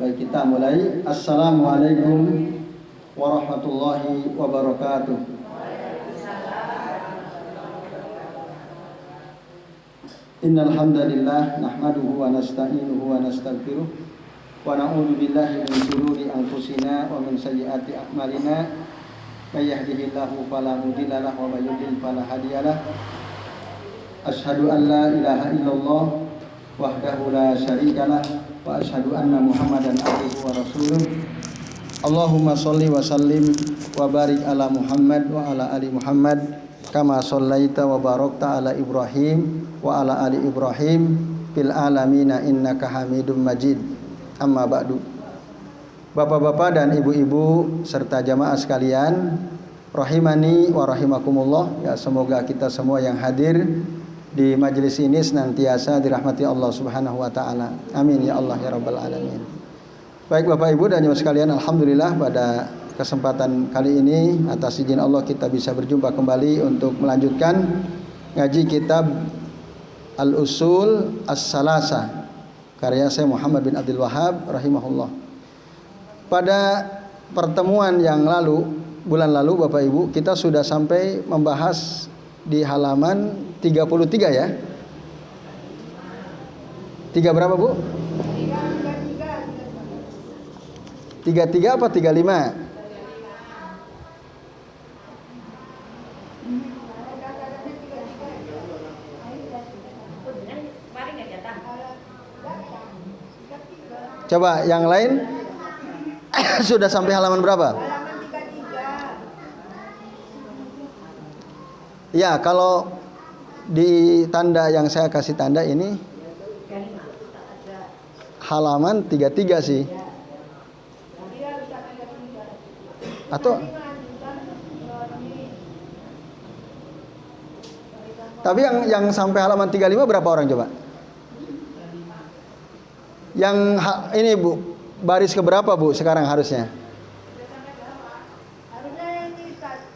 Baik, kita mulai. Assalamualaikum warahmatullahi wabarakatuh. Innal hamdalillah nahmaduhu wa nasta'inuhu wa nastaghfiruh wa na'udzu billahi min shururi anfusina wa min sayyiati a'malina. May yahdihillahu fala mudilla lahu wa may yudlil fala hadiyalah. Asyhadu an la ilaha illallah wahdahu la syarikalah wa asyhadu anna Muhammadan abduhu wa rasuluh. Allahumma sholli wa sallim wa barik ala Muhammad wa ala ali Muhammad kama shallaita wa barakta ala Ibrahim wa ala ali Ibrahim fil alamina innaka Hamidum Majid. Amma ba'du. Bapak-bapak dan ibu-ibu serta jamaah sekalian, rahimani wa rahimakumullah. Ya, semoga kita semua yang hadir di majelis ini senantiasa dirahmati Allah Subhanahu wa taala. Amin ya Allah ya rabbal alamin. Baik Bapak Ibu dan jemaah sekalian, alhamdulillah pada kesempatan kali ini atas izin Allah kita bisa berjumpa kembali untuk melanjutkan ngaji kitab Al-Usul As-Salasa karya Syekh Muhammad bin Abdul Wahhab rahimahullah. Pada pertemuan yang lalu, bulan lalu Bapak Ibu, kita sudah sampai membahas di halaman 33 ya. 3 berapa Bu? 33 apa 35? Coba yang lain sudah sampai halaman berapa? Ya, kalau di tanda yang saya kasih tanda ini halaman 33 sih. Atau tapi yang sampai halaman 35 berapa orang coba? Yang ini Bu, baris ke berapa Bu sekarang harusnya?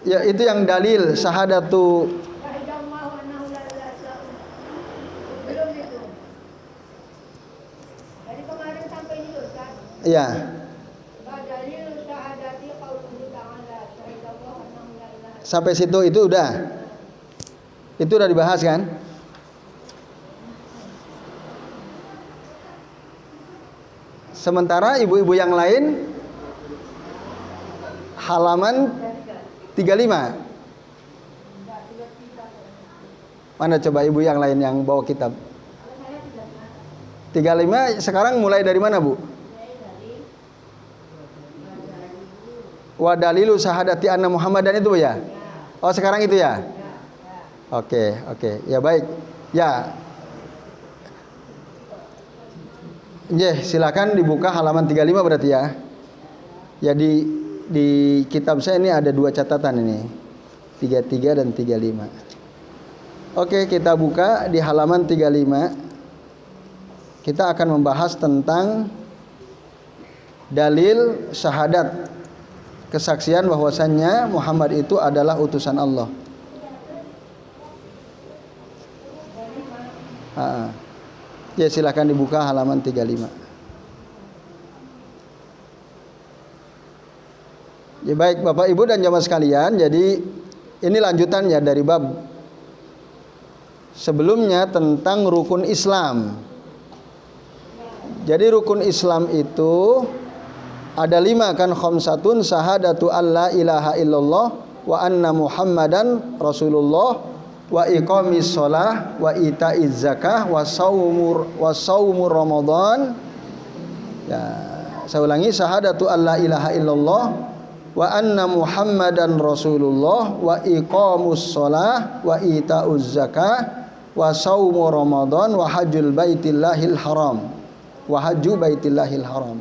Ya, itu yang dalil syahadatu. Iya. Sampai situ itu udah. Itu udah dibahas kan? Sementara ibu-ibu yang lain halaman 35. Mana coba ibu yang lain yang bawa kitab? 35 sekarang mulai dari mana Bu? Wa dalilu syahadati anna Muhammadan itu ya? Oh sekarang itu ya? Oke. Ya baik. Ya. Silakan dibuka halaman 35 berarti ya. Ya di kitab saya ini ada 2 catatan ini. 33 dan 35. Oke, kita buka di halaman 35. Kita akan membahas tentang dalil syahadat, kesaksian bahwasannya Muhammad itu adalah utusan Allah. Ya silakan dibuka halaman 35. Ya baik Bapak Ibu dan jamaah sekalian, jadi ini lanjutannya dari bab sebelumnya tentang rukun Islam. Jadi rukun Islam itu ada 5 kan, khamsatun syahadatu alla ilaha illallah wa anna Muhammadan Rasulullah wa iqamis shalah wa itaiz zakah wa saumur Ramadan. Ya, saya ulangi, syahadatu alla ilaha illallah wa anna Muhammadan Rasulullah wa iqamus shalah wa itauz zakah wa saumur Ramadan wa hajjul baitillahil haram wa hajju baitillahil haram.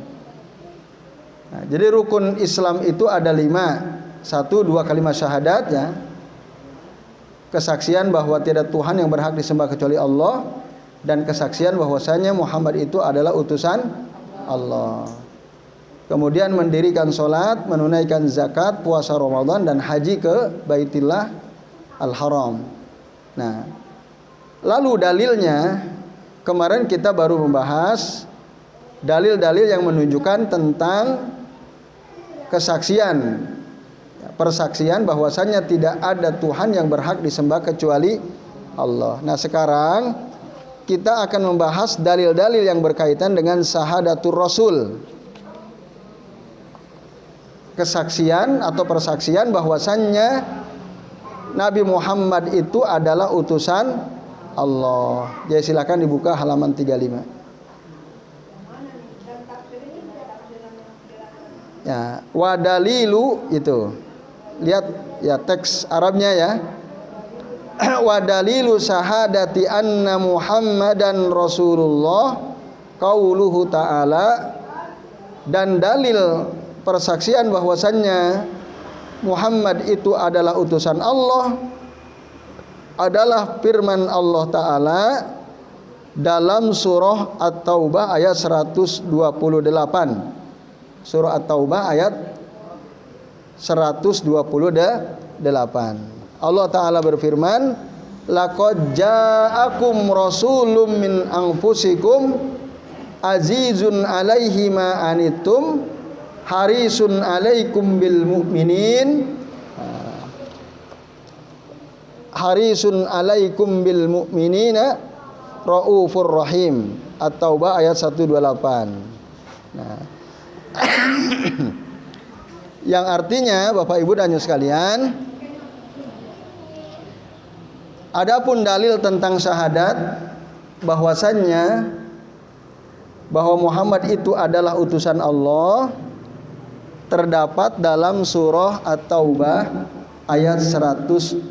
Nah, jadi rukun Islam itu ada 5. 1, 2 kalimat syahadat ya. Kesaksian bahwa tiada Tuhan yang berhak disembah kecuali Allah, dan kesaksian bahwasanya Muhammad itu adalah utusan Allah. Kemudian mendirikan sholat, menunaikan zakat, puasa Ramadan, dan haji ke Baitillah Al-Haram. Nah, lalu dalilnya kemarin kita baru membahas dalil-dalil yang menunjukkan tentang kesaksian, persaksian bahwasannya tidak ada Tuhan yang berhak disembah kecuali Allah. Nah, sekarang kita akan membahas dalil-dalil yang berkaitan dengan syahadatul Rasul. Kesaksian atau persaksian bahwasannya Nabi Muhammad itu adalah utusan Allah. Jadi silakan dibuka halaman 35. Ya, wadalilu itu. Lihat ya teks Arabnya ya. Wadalilu syahadati anna Muhammadan Rasulullah qauluhu ta'ala, dan dalil persaksian bahwasannya Muhammad itu adalah utusan Allah adalah firman Allah Ta'ala dalam surah At-Taubah ayat 128. Surah At-Taubah ayat 128. Allah Ta'ala berfirman, laqad ja'akum rasulun min anfusikum azizun alaihi ma anittum harisun alaikum bil mu'minin harisun alaikum bil mu'minina raufur rahim. At-Taubah ayat 128. Nah, yang artinya Bapak Ibu dan sekalian, adapun dalil tentang syahadat bahwasannya bahwa Muhammad itu adalah utusan Allah terdapat dalam surah At-Taubah ayat 128.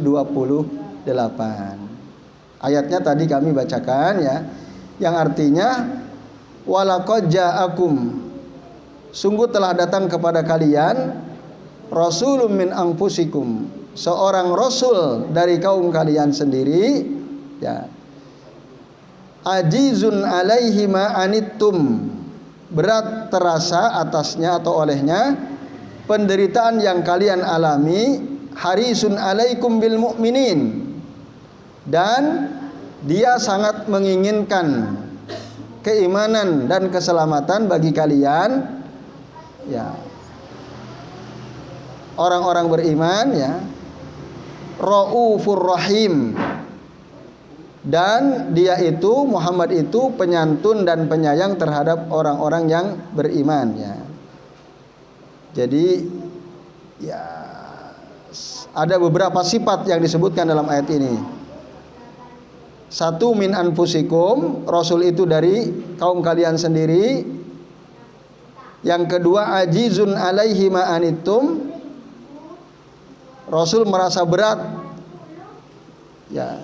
Ayatnya tadi kami bacakan ya, yang artinya walaqad ja'akum, sungguh telah datang kepada kalian rasulun min anfusikum, seorang rasul dari kaum kalian sendiri ya, ajizun alaihi ma anittum, berat terasa atasnya atau olehnya penderitaan yang kalian alami, harisun alaikum bil mu'minin, dan dia sangat menginginkan keimanan dan keselamatan bagi kalian ya, orang-orang beriman ya, raufur rahim, dan dia itu Muhammad itu penyantun dan penyayang terhadap orang-orang yang beriman ya. Jadi ya ada beberapa sifat yang disebutkan dalam ayat ini. Satu, min anfusikum, rasul itu dari kaum kalian sendiri. Yang kedua, ajizun alaihi ma anittum, rasul merasa berat ya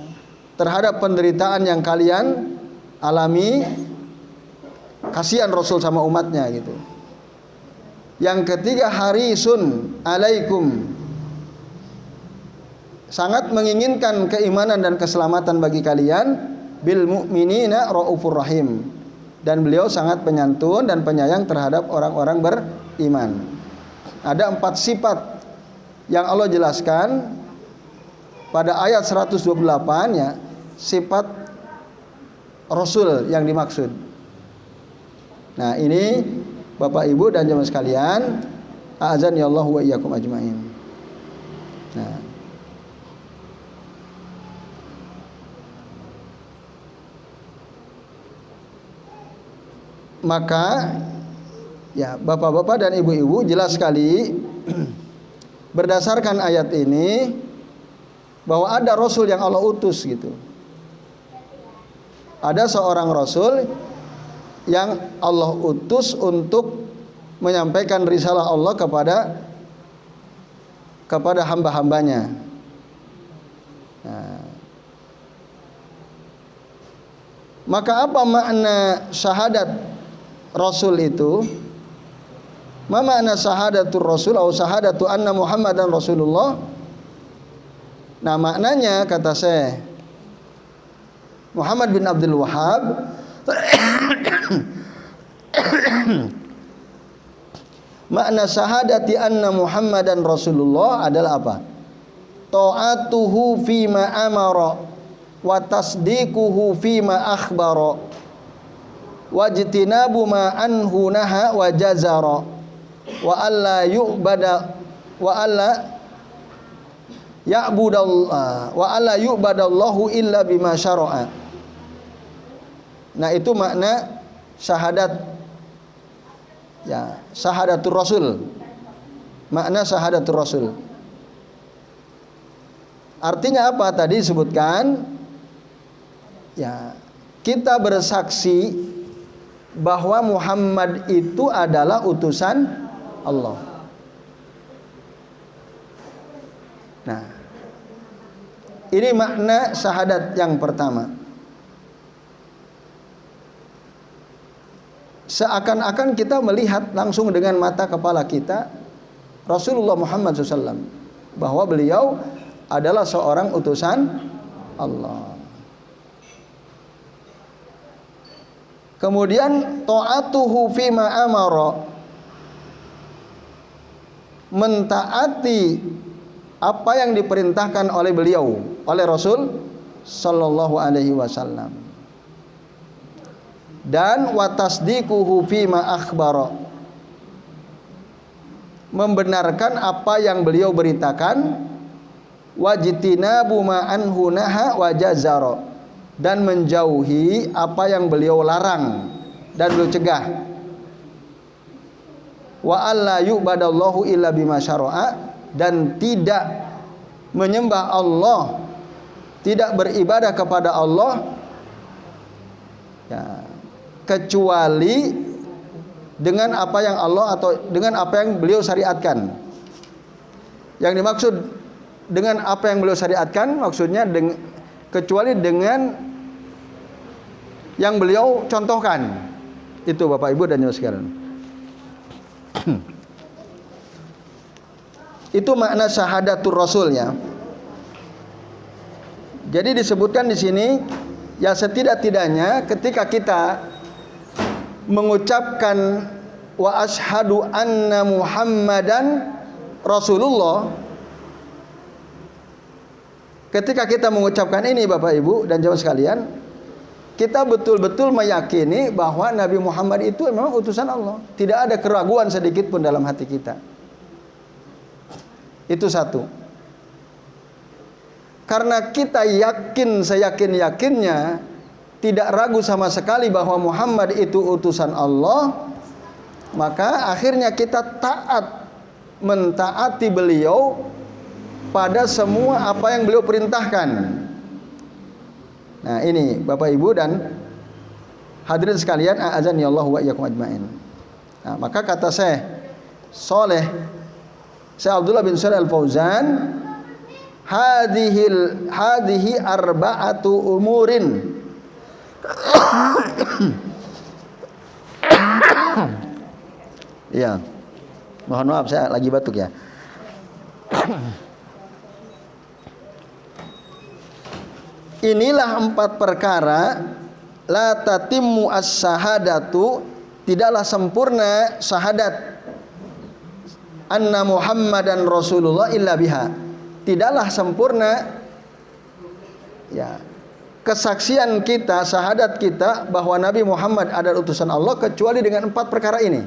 terhadap penderitaan yang kalian alami, kasihan rasul sama umatnya gitu. Yang ketiga, harisun alaikum, sangat menginginkan keimanan dan keselamatan bagi kalian, bil mu'minina raufur rahim, dan beliau sangat penyantun dan penyayang terhadap orang-orang beriman. Ada 4 sifat yang Allah jelaskan pada ayat 128 ya, sifat Rasul yang dimaksud. Nah, ini Bapak Ibu dan jemaah sekalian, a'azani Allah wa iyyakum ajmain. Nah, maka ya bapak-bapak dan ibu-ibu, jelas sekali berdasarkan ayat ini bahwa ada rasul yang Allah utus gitu. Ada seorang rasul yang Allah utus untuk menyampaikan risalah Allah kepada hamba-hambanya. Nah, maka apa makna syahadat rasul itu? Ma makna syahadatul rasul atau syahadatu anna Muhammadan Rasulullah? Nah, maknanya kata Syekh Muhammad bin Abdul Wahhab, makna syahadati anna Muhammadan Rasulullah adalah apa? Ta'atuhu fima amara wa tasdiquhu fima akhbara wajtinabu ma anhu naha wa jazara wa alla yu'bada wa alla ya'budallah wa alla yu'badallahu illa bima syara'a. Nah, itu makna syahadat, ya, syahadatul rasul. Makna syahadatul rasul. Artinya apa? Tadi disebutkan, ya, kita bersaksi bahwa Muhammad itu adalah utusan Allah. Nah, ini makna syahadat yang pertama. Seakan-akan kita melihat langsung dengan mata kepala kita Rasulullah Muhammad SAW, bahwa beliau adalah seorang utusan Allah. Kemudian ta'atuhu fima amara, mentaati apa yang diperintahkan oleh beliau, oleh Rasul sallallahu alaihi wasallam. Dan wa tasdiquhu fima akhbara, membenarkan apa yang beliau beritakan, wajtinabu ma anhu naha wa jazara, dan menjauhi apa yang beliau larang dan beliau cegah. Wa alla yu'badallahu illa bima syara'a, dan tidak menyembah Allah, tidak beribadah kepada Allah, ya, kecuali dengan apa yang Allah atau dengan apa yang beliau syariatkan. Yang dimaksud dengan apa yang beliau syariatkan maksudnya kecuali dengan yang beliau contohkan. Itu Bapak Ibu dan Saudara sekalian. Itu makna syahadatul rasulnya. Jadi disebutkan di sini, ya, setidak-tidaknya ketika kita mengucapkan wa asyhadu anna Muhammadan Rasulullah, ketika kita mengucapkan ini Bapak Ibu dan jemaah sekalian, kita betul-betul meyakini bahwa Nabi Muhammad itu memang utusan Allah. Tidak ada keraguan sedikit pun dalam hati kita. Itu satu. Karena kita yakin, seyakin-yakinnya, tidak ragu sama sekali bahwa Muhammad itu utusan Allah, maka akhirnya kita taat, mentaati beliau pada semua apa yang beliau perintahkan. Nah, ini Bapak Ibu dan hadirin sekalian, a'azani Allah wa iyyakum ajmain. Nah, maka kata Syekh Abdullah bin Shalih Al-Fauzan, hadhihi arba'atu umurin. Ya, mohon maaf saya lagi batuk ya. Inilah 4 perkara la tatimmu as-syahadatu, tidaklah sempurna syahadat anna Muhammadan Rasulullah illa biha, tidaklah sempurna, ya, kesaksian kita, syahadat kita bahwa Nabi Muhammad adalah utusan Allah kecuali dengan 4 perkara ini.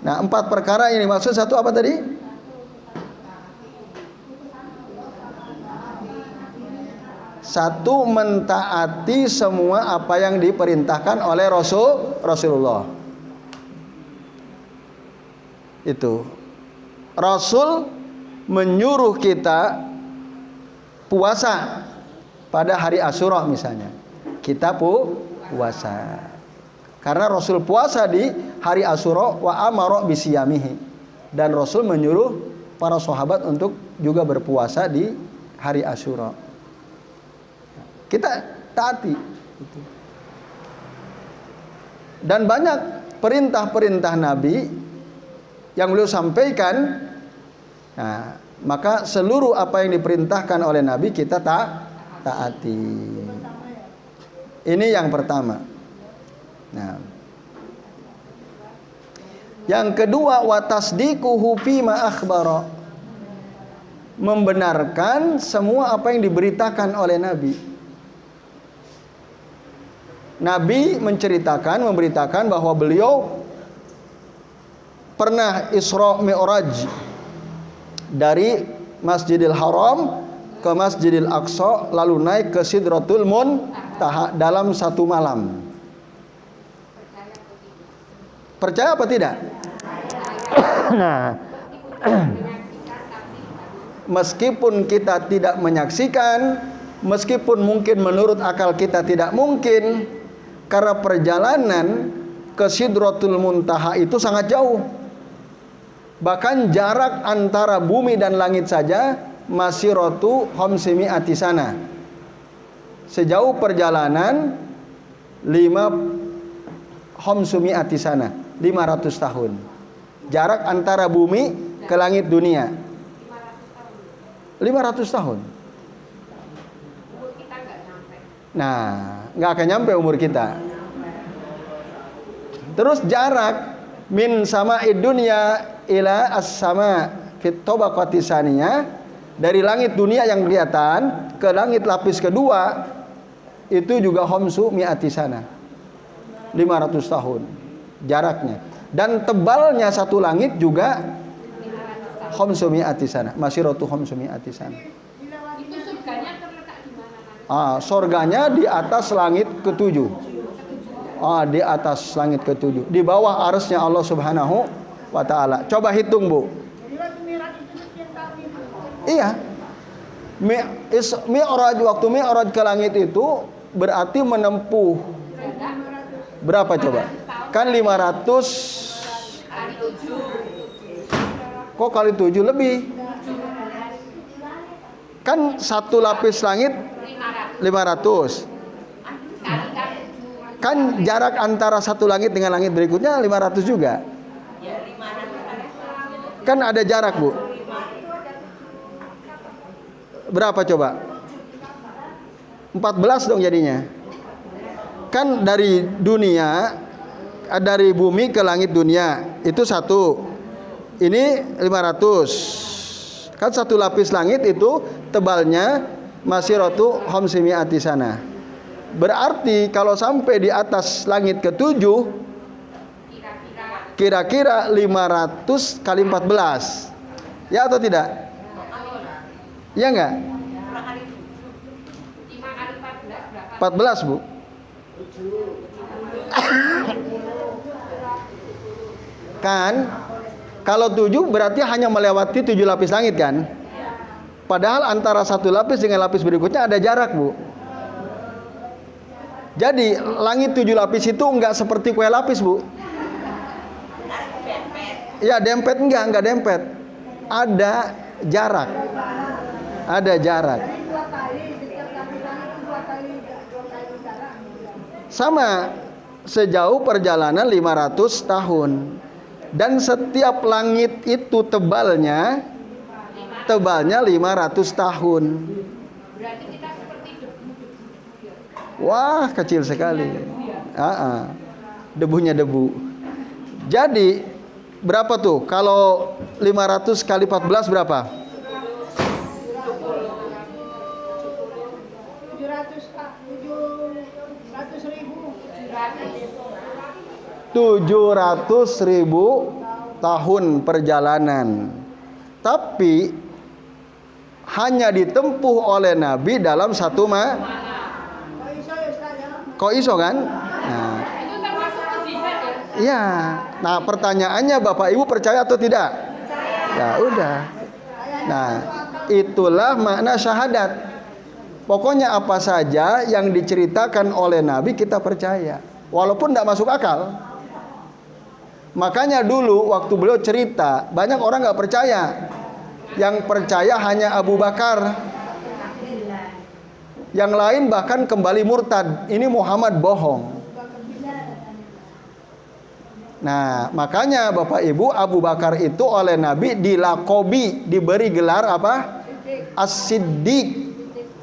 Nah, 4 perkara ini maksud satu apa tadi? Satu, mentaati semua apa yang diperintahkan oleh Rasulullah. Itu Rasul menyuruh kita puasa pada hari Asyura misalnya, kita puasa karena Rasul puasa di hari Asyura, wa amara bisiyamihi, dan Rasul menyuruh para sahabat untuk juga berpuasa di hari Asyura. Kita taati. Dan banyak perintah-perintah Nabi yang beliau sampaikan. Nah, maka seluruh apa yang diperintahkan oleh Nabi kita taati. Ini yang pertama. Nah, yang kedua, wa tasdiquhu fima akhbara, membenarkan semua apa yang diberitakan oleh Nabi. Nabi memberitakan bahwa beliau pernah Isra Mi'raj dari Masjidil Haram ke Masjidil Aqsa, lalu naik ke Sidratul Muntaha dalam satu malam. Percaya apa tidak? Nah, meskipun kita tidak menyaksikan, meskipun mungkin menurut akal kita tidak mungkin, karena perjalanan ke Sidratul Muntaha itu sangat jauh. Bahkan jarak antara bumi dan langit saja masiratu khamsimi'ati sana. Sejauh perjalanan 500 sana, 500 tahun. Jarak antara bumi ke langit dunia 500 tahun. Nah, nggak akan nyampe umur kita. Terus jarak min sama'id dunya ila as-sama fit tabaqati saniyah, dari langit dunia yang kelihatan ke langit lapis kedua itu juga khamsu mi'ati sana, 500 tahun jaraknya. Dan tebalnya satu langit juga khamsu mi'ati sana, masiratu khamsu mi'ati sana. Itu surganya terletak di mana? Surganya di atas langit ketujuh. Di atas langit ketujuh, di bawah arsy Allah Subhanahu wa ta'ala. Coba hitung, Bu. Iya. Mi'raj, waktu Mi'raj ke langit itu berarti menempuh berapa coba? Kan 500 kok kali 7 lebih. Kan satu lapis langit 500. Kan jarak antara satu langit dengan langit berikutnya 500 juga. Kan ada jarak, Bu. Berapa coba? 14 dong jadinya. Kan dari dunia, dari bumi ke langit dunia itu 1. Ini 500. Kan satu lapis langit itu tebalnya masiratu khamsimi'ati sana. Berarti kalau sampai di atas langit ketujuh, kira-kira 500 kali 14. Ya atau tidak? Ya enggak? 14, Bu. Kan kalau 7 berarti hanya melewati 7 lapis langit kan? Padahal antara satu lapis dengan lapis berikutnya ada jarak, Bu. Jadi langit 7 lapis itu enggak seperti kue lapis, Bu. Ya, dempet enggak dempet. Ada jarak. Ada jarak. Sama sejauh perjalanan 500 tahun. Dan setiap langit itu tebalnya 500 tahun. Berarti kita seperti debu. Wah, kecil sekali. Debunya debu. Jadi berapa tuh? Kalau 500 kali 14 berapa? 700.000 tahun perjalanan. Tapi hanya ditempuh oleh Nabi dalam satu Kok iso kan? Nah, iya. Nah, pertanyaannya Bapak Ibu percaya atau tidak? Ya udah. Nah, itulah makna syahadat. Pokoknya apa saja yang diceritakan oleh Nabi kita percaya, walaupun tidak masuk akal. Makanya dulu waktu beliau cerita, banyak orang nggak percaya. Yang percaya hanya Abu Bakar. Yang lain bahkan kembali murtad. Ini Muhammad bohong. Nah, makanya Bapak Ibu, Abu Bakar itu oleh Nabi dilakobi, diberi gelar apa? As-Siddiq.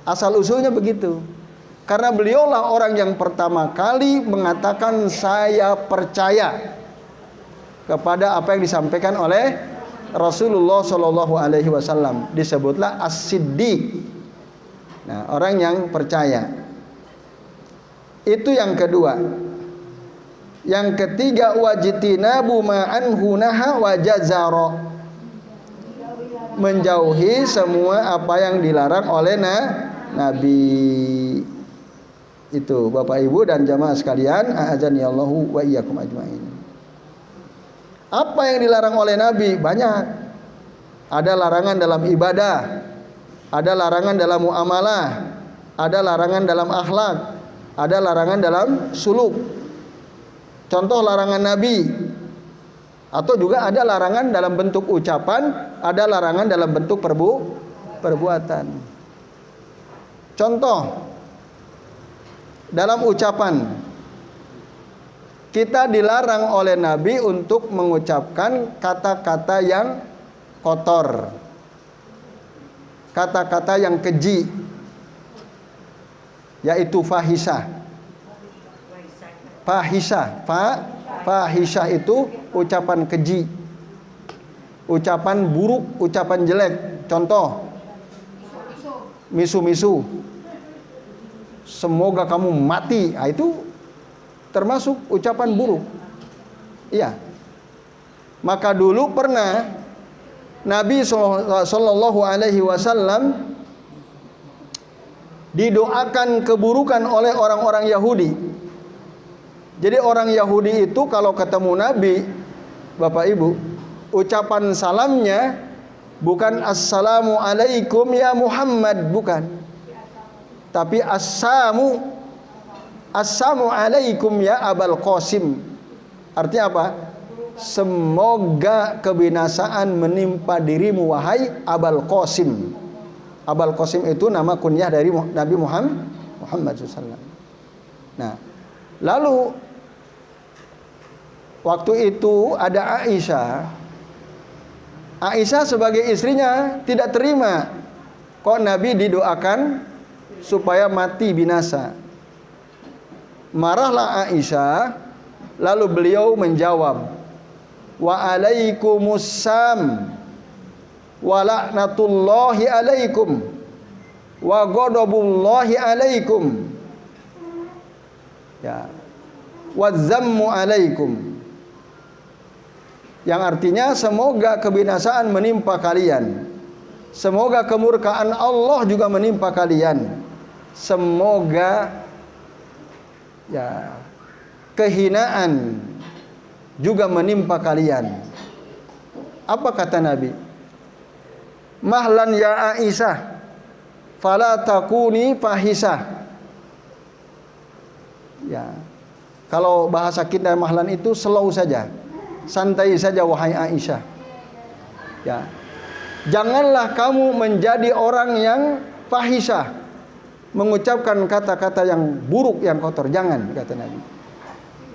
Asal usulnya begitu. Karena beliaulah orang yang pertama kali mengatakan saya percaya kepada apa yang disampaikan oleh Rasulullah Shallallahu Alaihi Wasallam. Disebutlah As-Siddiq. Nah, orang yang percaya. Itu yang kedua. Yang ketiga, wajtinabu ma'anhu naha wa jazara. Menjauhi semua apa yang dilarang oleh Nabi. Itu Bapak Ibu dan jamaah sekalian, a'azani Allahu wa iyyakum ajmain. Apa yang dilarang oleh Nabi? Banyak. Ada larangan dalam ibadah, ada larangan dalam muamalah, ada larangan dalam akhlak, ada larangan dalam suluk. Contoh larangan Nabi. Atau juga ada larangan dalam bentuk ucapan, ada larangan dalam bentuk perbuatan. Contoh dalam ucapan, kita dilarang oleh Nabi untuk mengucapkan kata-kata yang kotor, kata-kata yang keji, yaitu fahisah. Fahisah itu ucapan keji, ucapan buruk, ucapan jelek. Contoh, misu-misu, semoga kamu mati. Nah, itu termasuk ucapan buruk. Iya. Maka dulu pernah Nabi Shallallahu Alaihi Wasallam didoakan keburukan oleh orang-orang Yahudi. Jadi orang Yahudi itu kalau ketemu Nabi, Bapak Ibu, ucapan salamnya bukan assalamu alaikum ya Muhammad, bukan. Tapi assalamu alaikum ya Abul Qasim. Artinya apa? Semoga kebinasaan menimpa dirimu wahai Abul Qasim. Abul Qasim itu nama kunyah dari Nabi Muhammad SAW. Nah, lalu waktu itu ada Aisyah. Aisyah sebagai istrinya tidak terima kok Nabi didoakan supaya mati binasa. Marahlah Aisyah, lalu beliau menjawab, wa alaikumussalam wa laknatullahi alaikum wa ghadabullahi alaikum ya wa zammu alaikum. Yang artinya semoga kebinasaan menimpa kalian, semoga kemurkaan Allah juga menimpa kalian, semoga ya kehinaan juga menimpa kalian. Apa kata Nabi? Mahlan ya Aisyah, fala takuni fahisah. Ya, kalau bahasa kita mahlan itu slow saja, santai saja wahai Aisyah. Ya. Janganlah kamu menjadi orang yang fahisah, mengucapkan kata-kata yang buruk, yang kotor. Jangan, kata Nabi.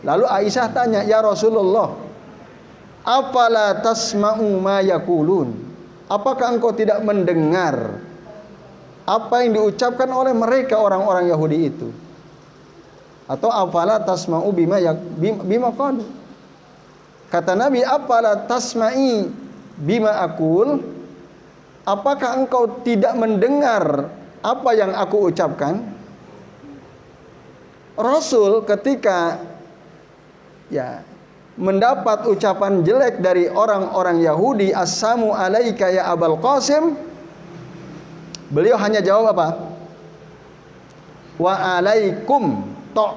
Lalu Aisyah tanya, ya Rasulullah, afala tasma'u ma yaqulun? Apakah engkau tidak mendengar apa yang diucapkan oleh mereka orang-orang Yahudi itu? Atau afala tasma'u bima qalu? Kata Nabi, afala tasma'i bima aqul? Apakah engkau tidak mendengar apa yang aku ucapkan? Rasul ketika mendapat ucapan jelek dari orang-orang Yahudi, assamu alaika ya Abul Qasim, beliau hanya jawab apa? Wa alaikum to.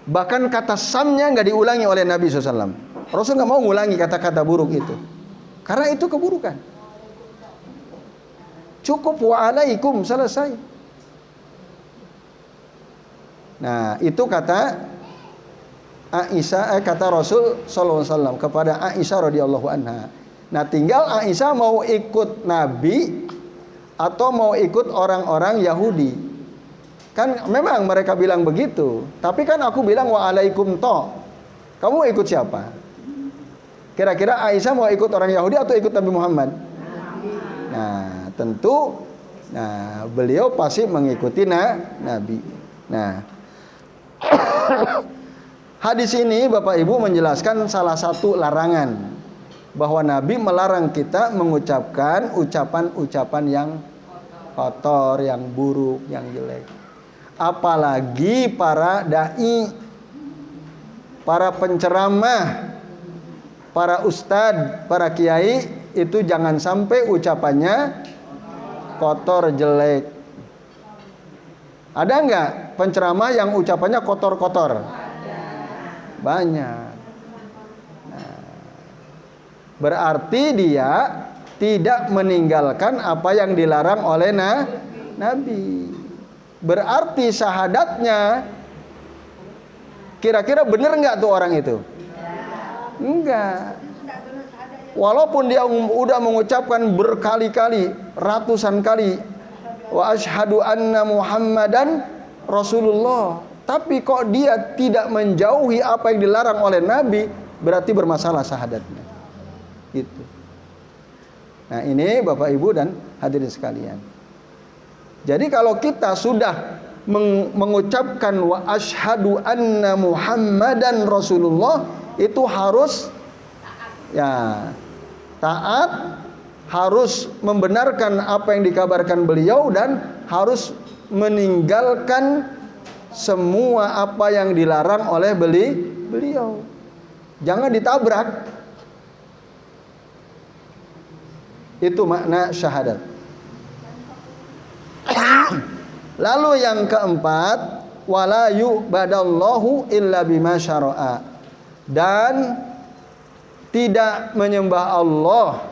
Bahkan kata samnya nggak diulangi oleh Nabi SAW. Rasul nggak mau ngulangi kata-kata buruk itu, karena itu keburukan. Cukup wa alaikum, selesai. Nah, itu kata Aisyah, kata Rasul sallallahu alaihi wasallam kepada Aisyah radhiyallahu anha. Nah, tinggal Aisyah mau ikut Nabi atau mau ikut orang-orang Yahudi. Kan memang mereka bilang begitu, tapi kan aku bilang wa alaikum to. Kamu ikut siapa? Kira-kira Aisyah mau ikut orang Yahudi atau ikut Nabi Muhammad? Nah, tentu beliau pasti mengikuti Nabi. Nah, hadis ini Bapak Ibu menjelaskan salah satu larangan bahwa Nabi melarang kita mengucapkan ucapan-ucapan yang kotor, yang buruk, yang jelek. apalagi para dai, para penceramah, para ustadz, para kiai, itu jangan sampai ucapannya kotor, jelek. Ada nggak penceramah yang ucapannya kotor-kotor? Banyak. Nah, berarti dia tidak meninggalkan apa yang dilarang oleh Nabi. Berarti syahadatnya kira-kira benar nggak tuh orang itu? Enggak. Walaupun dia udah mengucapkan berkali-kali, ratusan kali, wa asyhadu anna Muhammadan Rasulullah, tapi kok dia tidak menjauhi apa yang dilarang oleh Nabi, berarti bermasalah syahadatnya. Gitu. Nah, ini Bapak Ibu dan hadirin sekalian. Jadi kalau kita sudah mengucapkan wa asyhadu anna Muhammadan Rasulullah, itu harus taat, harus membenarkan apa yang dikabarkan beliau, dan harus meninggalkan semua apa yang dilarang oleh beliau. Jangan ditabrak. Itu makna syahadat. Lalu yang keempat, wala yu'badallahu illa bima syara'a. Dan tidak menyembah Allah,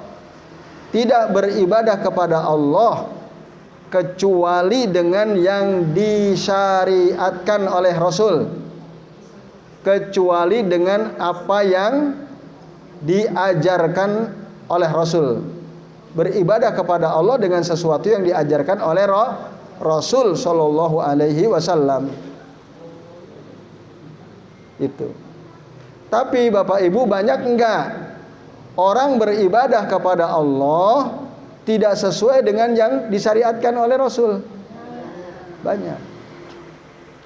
tidak beribadah kepada Allah kecuali dengan yang disyariatkan oleh Rasul, kecuali dengan apa yang diajarkan oleh Rasul. Beribadah kepada Allah dengan sesuatu yang diajarkan oleh Rasul Shallallahu Alaihi Wasallam. Itu. Tapi Bapak Ibu, banyak enggak orang beribadah kepada Allah tidak sesuai dengan yang disyariatkan oleh Rasul? Banyak.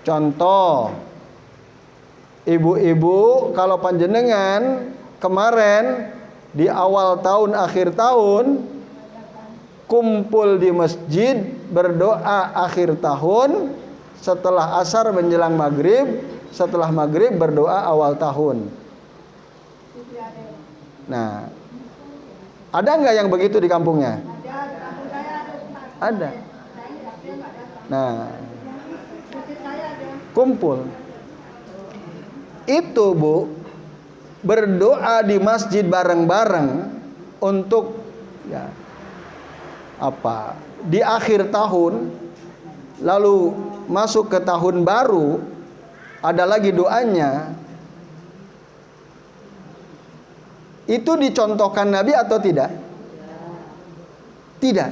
Contoh, ibu-ibu kalau panjenengan kemarin di awal tahun akhir tahun kumpul di masjid berdoa akhir tahun, setelah asar menjelang maghrib, setelah maghrib berdoa awal tahun. Nah, ada nggak yang begitu di kampungnya? Ada. Nah, kumpul. Itu Bu, berdoa di masjid bareng-bareng untuk di akhir tahun, lalu masuk ke tahun baru, ada lagi doanya. Itu dicontohkan Nabi atau tidak? Tidak.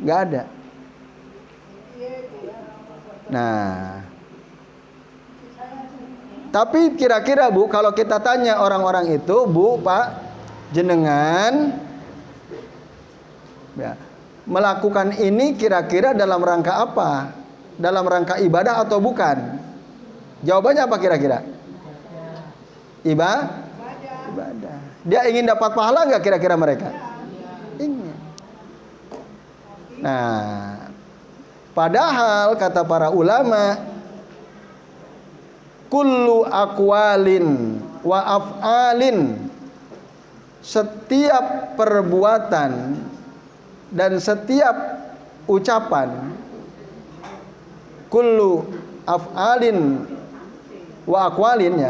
Nggak ada. Nah, tapi kira-kira Bu, kalau kita tanya orang-orang itu, Bu, Pak, jenengan melakukan ini kira-kira dalam rangka apa? Dalam rangka ibadah atau bukan? Jawabannya apa kira-kira? Ibadah. Dia ingin dapat pahala nggak kira-kira mereka? Ingin. Nah, padahal kata para ulama, kullu aqwalin wa af'alin, setiap perbuatan dan setiap ucapan, kullu af'alin wa aqwalin,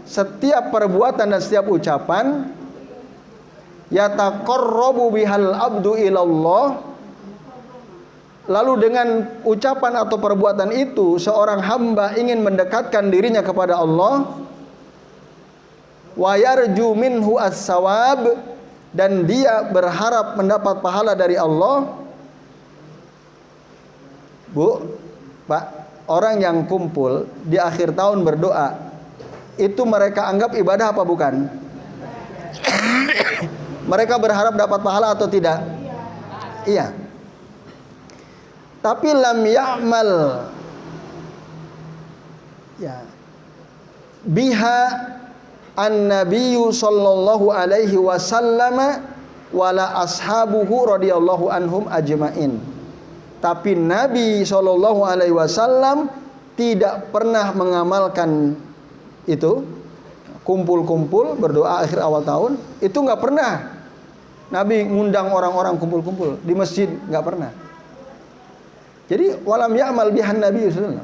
setiap perbuatan dan setiap ucapan, yataqarrabu bihal abdu ilallah, lalu dengan ucapan atau perbuatan itu seorang hamba ingin mendekatkan dirinya kepada Allah, wa yarju minhu as-sawab, dan dia berharap mendapat pahala dari Allah. Bu, Pak, orang yang kumpul di akhir tahun berdoa, itu mereka anggap ibadah apa bukan? Mereka berharap dapat pahala atau tidak? Iya. Tapi lam ya'mal biha an-nabiyyu sallallahu alaihi wasallam wala ashabuhu radhiyallahu anhum ajma'in. Tapi Nabi SAW tidak pernah mengamalkan itu, kumpul-kumpul berdoa akhir awal tahun. Itu nggak pernah. Nabi ngundang orang-orang kumpul-kumpul di masjid, nggak pernah. Jadi walam ya'mal bihan Nabi SAW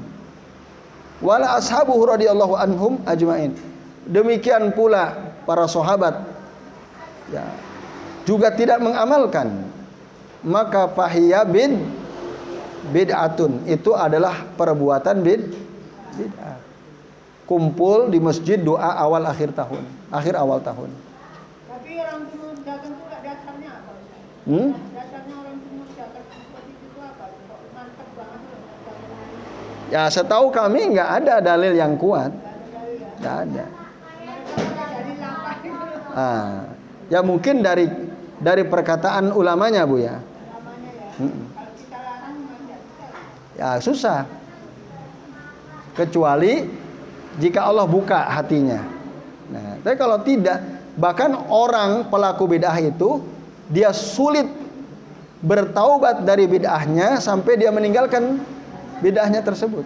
wala ashabuhu radhiyallahu anhum ajmain. Demikian pula para sahabat ya, juga tidak mengamalkan. Maka fahiya bid'atun, itu adalah perbuatan bid'ah. Kumpul di masjid doa awal akhir awal tahun. Tapi orang timur datang itu dasarnya apa? Dasarnya orang timur datang seperti itu apa? Kok mantap banget? Ya setahu kami nggak ada dalil yang kuat. Nggak ada. Ya mungkin dari perkataan ulamanya Bu ya. Ya susah. Kecuali jika Allah buka hatinya. Nah, tapi kalau tidak, bahkan orang pelaku bid'ah itu dia sulit bertaubat dari bid'ahnya sampai dia meninggalkan bid'ahnya tersebut.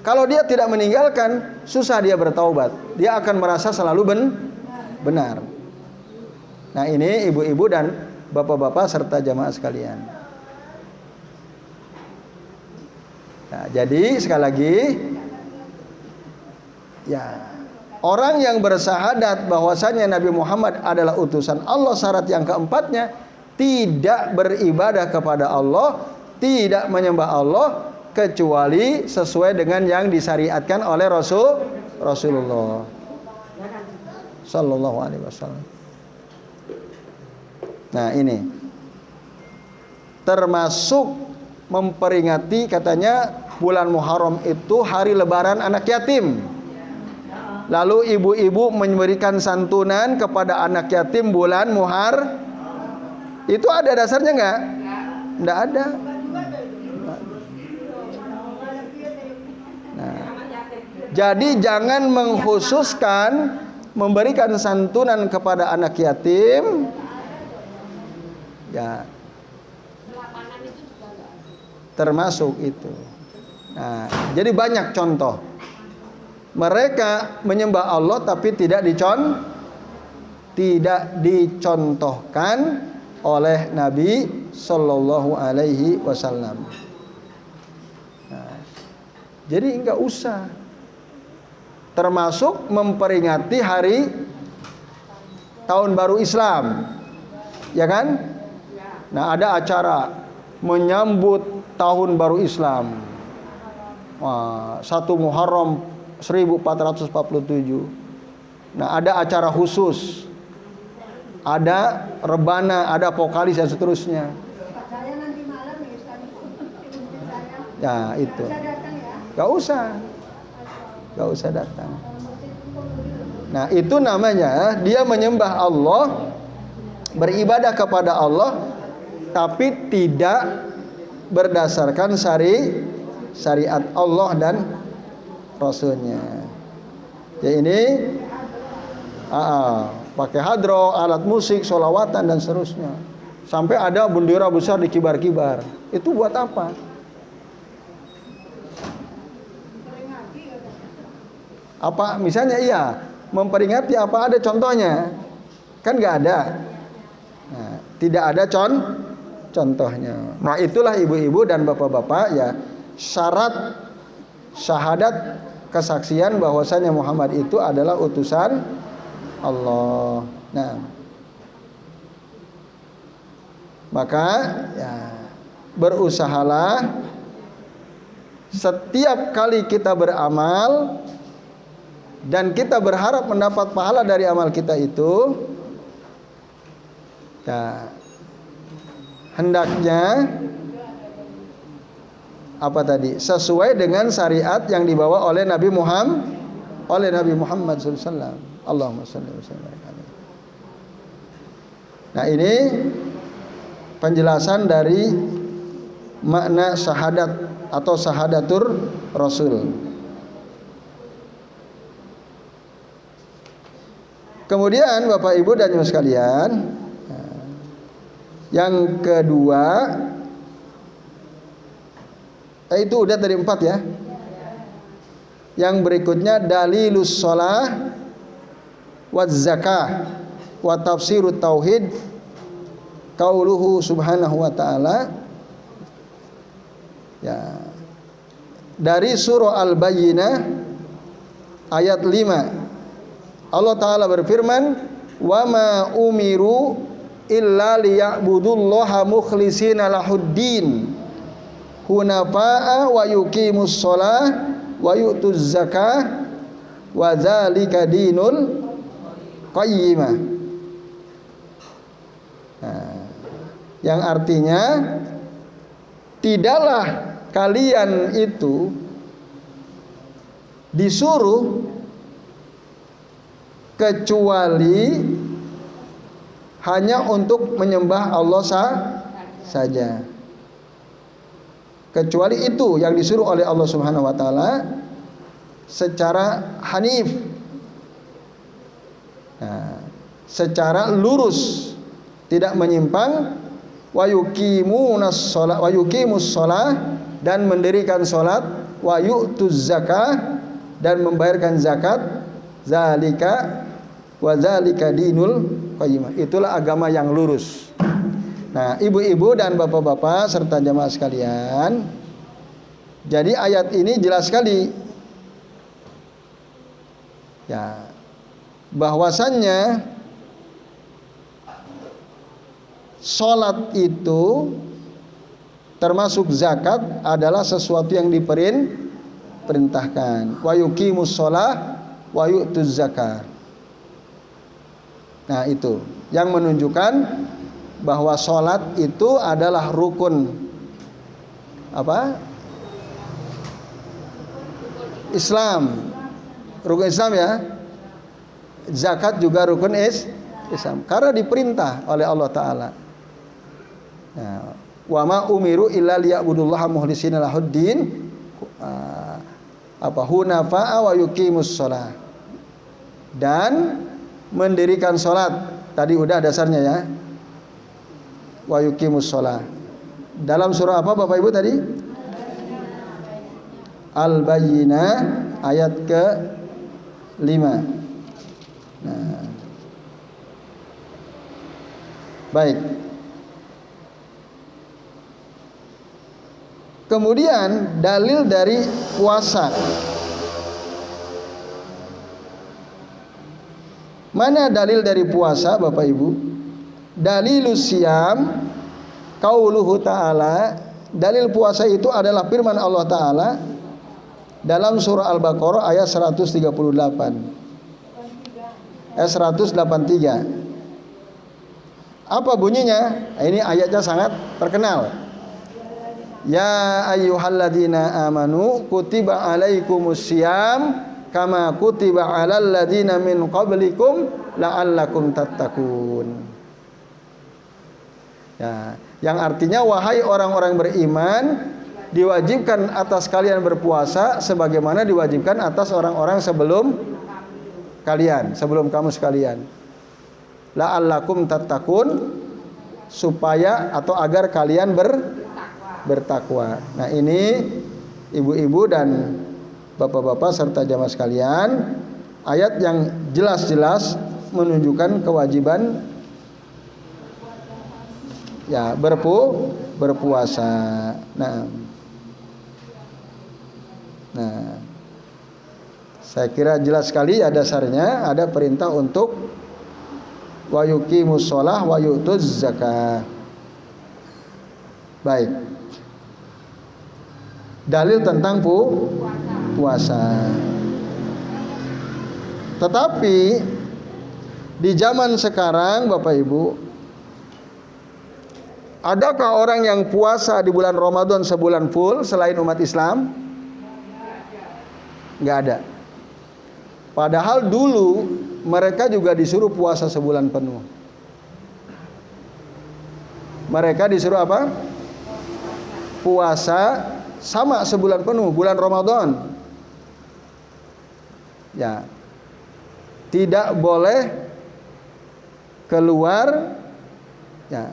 Kalau dia tidak meninggalkan, susah dia bertaubat. Dia akan merasa selalu benar. Nah, ini ibu-ibu dan bapak-bapak serta jamaah sekalian. Nah, jadi sekali lagi ya, orang yang bersyahadat bahwasanya Nabi Muhammad adalah utusan Allah, syarat yang keempatnya tidak beribadah kepada Allah, tidak menyembah Allah kecuali sesuai dengan yang disyariatkan oleh Rasulullah sallallahu alaihi wasallam. Nah, ini termasuk memperingati, katanya bulan Muharram itu hari lebaran anak yatim. Lalu ibu-ibu memberikan santunan kepada anak yatim bulan Muharram. Itu ada dasarnya enggak? Enggak ada. Nah, jadi jangan mengkhususkan memberikan santunan kepada anak yatim. Ya. Termasuk itu. Nah, jadi banyak contoh. Mereka menyembah Allah tapi tidak dicontohkan oleh Nabi Sallallahu Alaihi Wasallam. Nah, jadi enggak usah. Termasuk memperingati hari Tahun Baru Islam, ya kan? Nah, ada acara menyambut Tahun Baru Islam. 1 Muharram 1447. Nah, ada acara khusus, ada rebana, ada vokalis dan seterusnya. Saya nanti malam ya Ustaz. Ya, itu. Gak usah datang. Nah, itu namanya dia menyembah Allah, beribadah kepada Allah, tapi tidak berdasarkan syariat Allah dan Rasulnya. Ya ini pakai hadroh, alat musik, sholawatan dan seterusnya. Sampai ada bendera besar dikibar-kibar. Itu buat apa? Apa misalnya iya memperingati, apa ada contohnya? Kan nggak ada. Nah, tidak ada contohnya. Nah, itulah ibu-ibu dan bapak-bapak ya, syarat syahadat kesaksian bahwasanya Muhammad itu adalah utusan Allah. Nah, maka ya, berusahalah setiap kali kita beramal dan kita berharap mendapat pahala dari amal kita itu, ya, hendaknya apa tadi? Sesuai dengan syariat yang dibawa oleh Nabi Muhammad SAW. Allahumma shalli wa sallim. Nah, ini penjelasan dari makna syahadat atau syahadatur Rasul. Kemudian Bapak Ibu dan Ibu sekalian, yang kedua Itu udah tadi 4 ya. Yang berikutnya dalilus shalah wa zakah wa tafsirut tauhid qauluhu subhanahu wa ta'ala. Ya. Dari surah Al-Bayyinah ayat 5. Allah Ta'ala berfirman, "Wa ma umiru illa liya'budullaha mukhlishina lahuddin hunafa'a wa yuqimus shalah wa yu'tuz zakah wa dzalika dinul qayyimah." Nah, yang artinya tidaklah kalian itu disuruh kecuali hanya untuk menyembah Allah saja. Kecuali itu yang disuruh oleh Allah Subhanahu wa taala secara hanif. Nah, secara lurus, tidak menyimpang. Wa yuqimunas shalah dan mendirikan salat, wa yu'tuz zakah dan membayarkan zakat. Zalika wa zalika dinul qayyimah. Itulah agama yang lurus. Nah, ibu-ibu dan bapak-bapak serta jamaah sekalian, jadi ayat ini jelas sekali ya, bahwasannya salat itu termasuk zakat adalah sesuatu yang diperintahkan. Wa yuqimus shalah wa yu'tuz zakah. Nah, itu yang menunjukkan bahwa salat itu adalah rukun apa? Islam. Rukun Islam ya. Zakat juga rukun Islam karena diperintah oleh Allah Ta'ala. Nah, wa ma umiru illa liya'budullaha mukhlishina lahuddin hunafa'a wa yuqimus shalah dan mendirikan salat. Tadi udah dasarnya ya. Wa yuqimus shalah. Dalam surah apa Bapak Ibu tadi? Al-Bayyinah ayat ke-5. Nah. Baik. Kemudian dalil dari puasa. Mana dalil dari puasa Bapak Ibu? Dalilus siyam qauluhu ta'ala. Dalil puasa itu adalah firman Allah Ta'ala dalam surah Al-Baqarah ayat 138. 183. Apa bunyinya? Ini ayatnya sangat terkenal. Ya ayyuhalladzina amanu kutiba alaikumus syiyam kama kutiba alal ladzina min qablikum la'allakum tattaqun. Ya, yang artinya wahai orang-orang beriman, diwajibkan atas kalian berpuasa sebagaimana diwajibkan atas orang-orang sebelum kalian, sebelum kamu sekalian. La'allakum tattaqun, supaya atau agar kalian bertakwa. Nah, ini ibu-ibu dan bapak-bapak serta jamaah sekalian, ayat yang jelas-jelas menunjukkan kewajiban ya berpuasa. Nah, saya kira jelas sekali ya dasarnya ada perintah untuk wa yuqimus shalah wa yu'tuz zakah. Baik. Dalil tentang puasa. Tetapi di zaman sekarang Bapak Ibu, adakah orang yang puasa di bulan Ramadan sebulan full selain umat Islam? Enggak ada. Padahal dulu mereka juga disuruh puasa sebulan penuh. Mereka disuruh apa? Puasa sama sebulan penuh, bulan Ramadan. Ya. Tidak boleh keluar ya.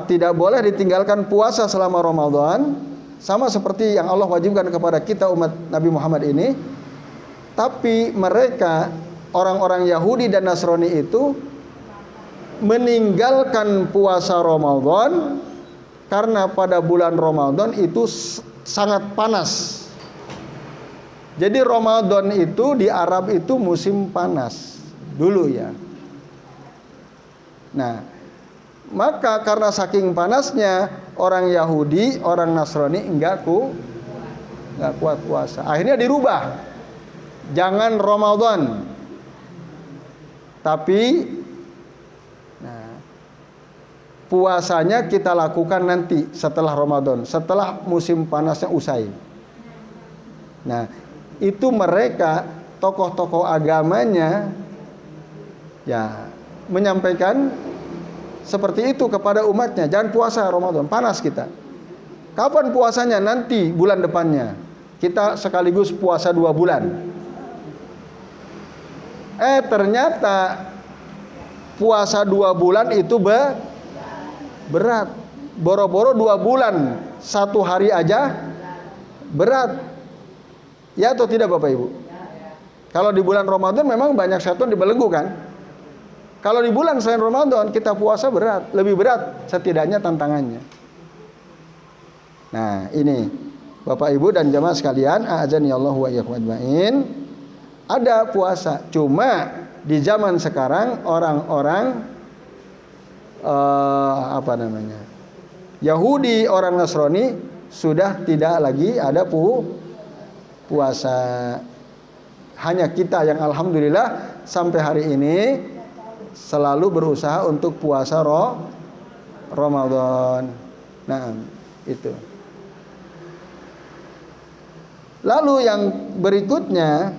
Tidak boleh ditinggalkan puasa selama Ramadan sama seperti yang Allah wajibkan kepada kita umat Nabi Muhammad ini. Tapi mereka orang-orang Yahudi dan Nasrani itu meninggalkan puasa Ramadan karena pada bulan Ramadan itu sangat panas. Jadi Ramadan itu di Arab itu musim panas dulu ya. Nah, maka karena saking panasnya orang Yahudi, orang Nasrani enggak kuat puasa. Akhirnya dirubah. Jangan Ramadan. Tapi puasanya kita lakukan nanti setelah Ramadan, setelah musim panasnya usai. Nah, itu mereka tokoh-tokoh agamanya ya menyampaikan seperti itu kepada umatnya, jangan puasa Ramadan, panas kita. Kapan puasanya? Nanti bulan depannya. Kita sekaligus puasa 2 bulan. Ternyata puasa 2 bulan itu berat. Boro-boro 2 bulan, 1 hari aja berat. Ya atau tidak Bapak Ibu? Kalau di bulan Ramadan memang banyak syaitan dibelenggu kan? Kalau di bulan selain Ramadan kita puasa berat, lebih berat setidaknya tantangannya. Nah, ini Bapak Ibu dan jamaah sekalian, a'adzani Allah wa iyyakum ajmain. Ada puasa, cuma di zaman sekarang orang-orang Yahudi, orang Nasrani sudah tidak lagi ada puasa. Hanya kita yang alhamdulillah sampai hari ini selalu berusaha untuk puasa Ramadan. Nah, itu. Lalu yang berikutnya,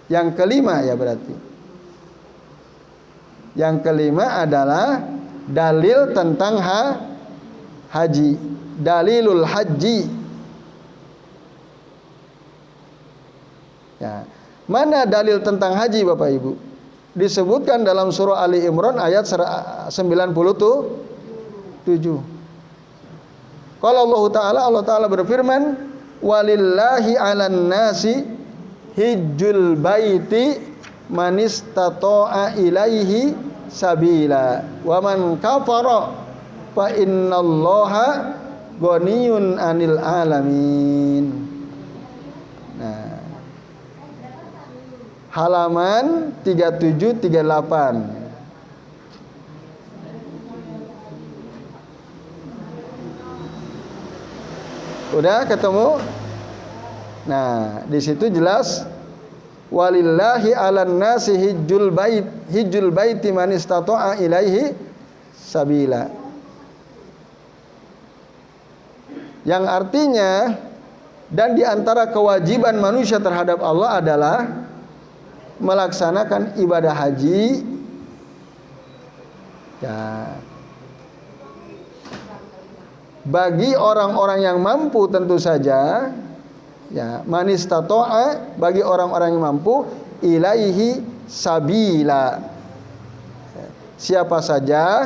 yang kelima ya berarti. Yang kelima adalah dalil tentang haji. Dalilul haji. Ya. Mana dalil tentang haji Bapak Ibu? Disebutkan dalam surah Ali Imran ayat 97. Kalau Allah Ta'ala berfirman, walillahi 'alan nasi hijjul baiti man istata'a ilaihi sabila wa man kafara fa innallaha ghaniyun 'anil alamin. Nah, halaman 3738. Udah ketemu? Nah, di situ jelas walillahi 'alan nasi hijjul baiti man istata'a ilaihi sabila. Yang artinya, dan di antara kewajiban manusia terhadap Allah adalah melaksanakan ibadah haji. Ya. Bagi orang-orang yang mampu tentu saja, ya, man istata'a, bagi orang-orang yang mampu, ilaihi sabila. Siapa saja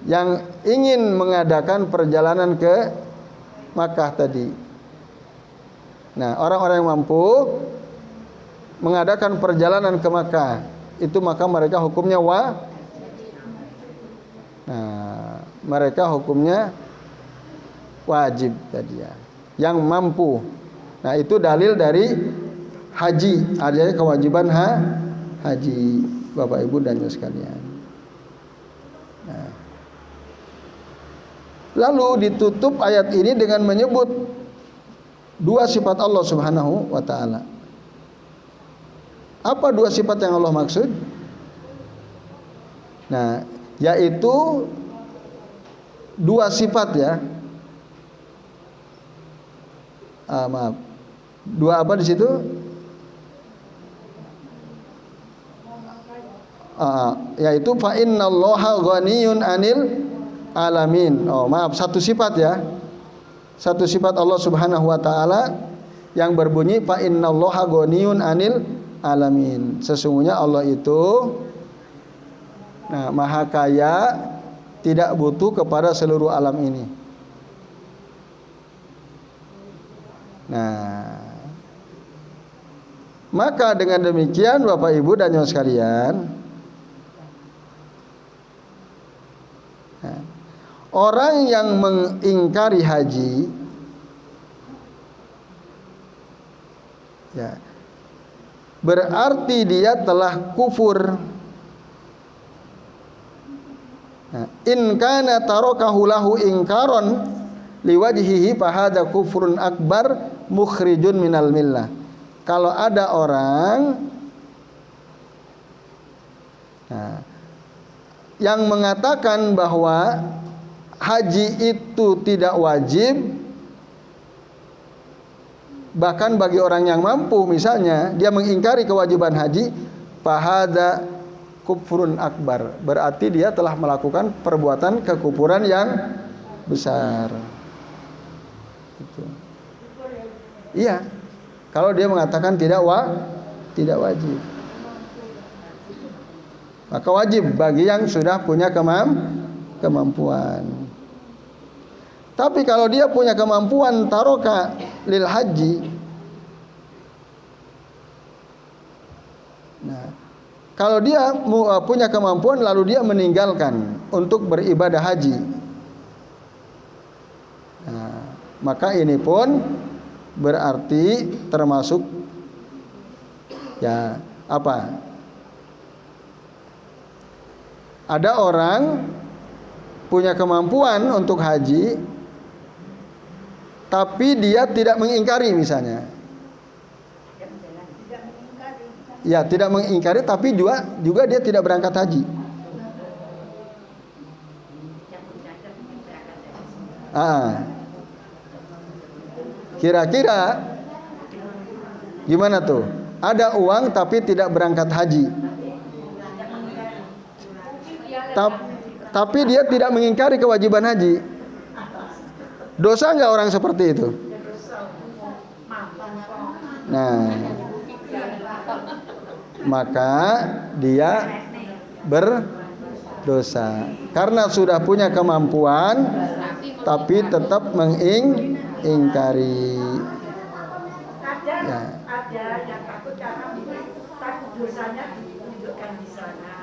yang ingin mengadakan perjalanan ke Makkah tadi. Nah, orang-orang yang mampu mengadakan perjalanan ke Makkah, itu maka mereka hukumnya mereka hukumnya wajib tadi ya. Yang mampu. Nah, itu dalil dari haji, adanya kewajiban haji Bapak Ibu dan sekalian. Nah, lalu ditutup ayat ini dengan menyebut 2 sifat Allah Subhanahu wa taala. Apa 2 sifat yang Allah maksud? Nah, yaitu 2 sifat ya. Maaf. 2 apa di situ? Yaitu fa innallaha ghaniyun 'anil alamin. Oh, maaf, 1 sifat ya. 1 sifat Allah Subhanahu wa taala yang berbunyi fa innallaha ghaniyun 'anil alamin. Sesungguhnya Allah itu maha kaya, tidak butuh kepada seluruh alam ini. Nah, maka dengan demikian Bapak Ibu dan Nyonya sekalian, orang yang mengingkari haji, ya, berarti dia telah kufur. Nah, in kana tarakahu lahu ingkaron liwajhihi fahadza kufrun akbar mukhrijun minal millah. Kalau ada orang yang mengatakan bahwa haji itu tidak wajib, bahkan bagi orang yang mampu, misalnya dia mengingkari kewajiban haji, fahadza kufrun akbar, berarti dia telah melakukan perbuatan kekufuran yang besar. Gitu. Iya, kalau dia mengatakan tidak wajib, maka wajib bagi yang sudah punya kemampuan. Tapi kalau dia punya kemampuan taroka lil haji, nah, kalau dia punya kemampuan lalu dia meninggalkan untuk beribadah haji, nah, maka ini pun berarti termasuk ya apa? Ada orang punya kemampuan untuk haji, tapi dia tidak mengingkari misalnya. Ya, tidak mengingkari, tapi juga dia tidak berangkat haji. Kira-kira gimana tuh? Ada uang tapi tidak berangkat haji. Tapi dia tidak mengingkari kewajiban haji. Dosa nggak orang seperti itu? Nah, maka dia berdosa karena sudah punya kemampuan tapi tetap mengingkari. Ya. Ada yang takut karena dosanya ditunjukkan di sana.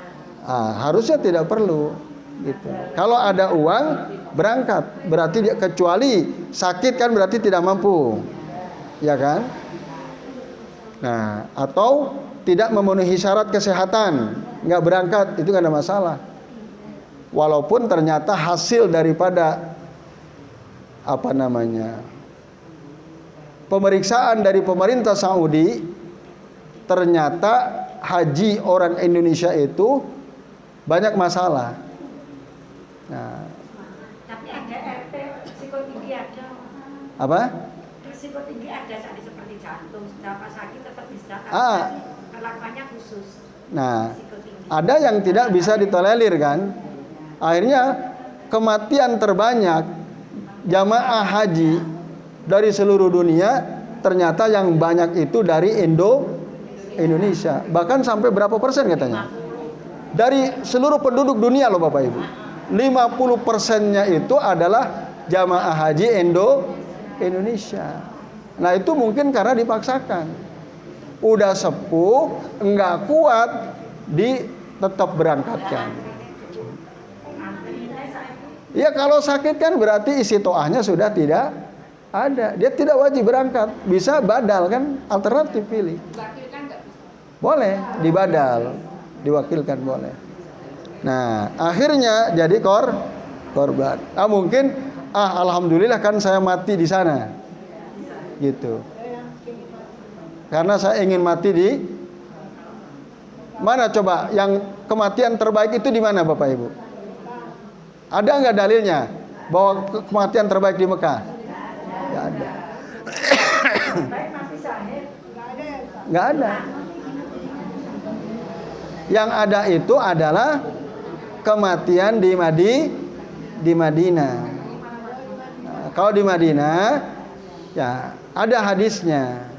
Harusnya tidak perlu gitu. Kalau ada uang berangkat, berarti dia, kecuali sakit kan berarti tidak mampu, ya kan? Nah, atau tidak memenuhi syarat kesehatan, nggak berangkat, itu nggak ada masalah. Walaupun ternyata hasil daripada pemeriksaan dari pemerintah Saudi, ternyata haji orang Indonesia itu banyak masalah. Nah, tapi ada RT risiko tinggi ada. Apa? Risiko tinggi ada seperti jantung, apa sakit tetap bisa. Perlakuannya khusus. Nah, ada yang tidak bisa ditolerir kan? Akhirnya kematian terbanyak jamaah haji dari seluruh dunia, ternyata yang banyak itu dari Indonesia. Bahkan sampai berapa persen katanya? Dari seluruh penduduk dunia loh Bapak Ibu, 50%-nya itu adalah jamaah haji Indonesia. Nah itu mungkin karena dipaksakan, udah sepuh, enggak kuat, tetap berangkatkan. Ya kalau sakit kan berarti isi toahnya sudah tidak ada, dia tidak wajib berangkat, bisa badal kan, alternatif pilih. Diwakilkan nggak bisa? Boleh dibadal, diwakilkan boleh. Nah akhirnya jadi korban. Mungkin alhamdulillah kan saya mati di sana, gitu. Karena saya ingin mati di mana coba? Yang kematian terbaik itu di mana Bapak Ibu? Ada nggak dalilnya bahwa kematian terbaik di Mekah? Nggak ada. Nggak ada. Yang ada itu adalah kematian di Madinah. Nah, kalau di Madinah, ya ada hadisnya.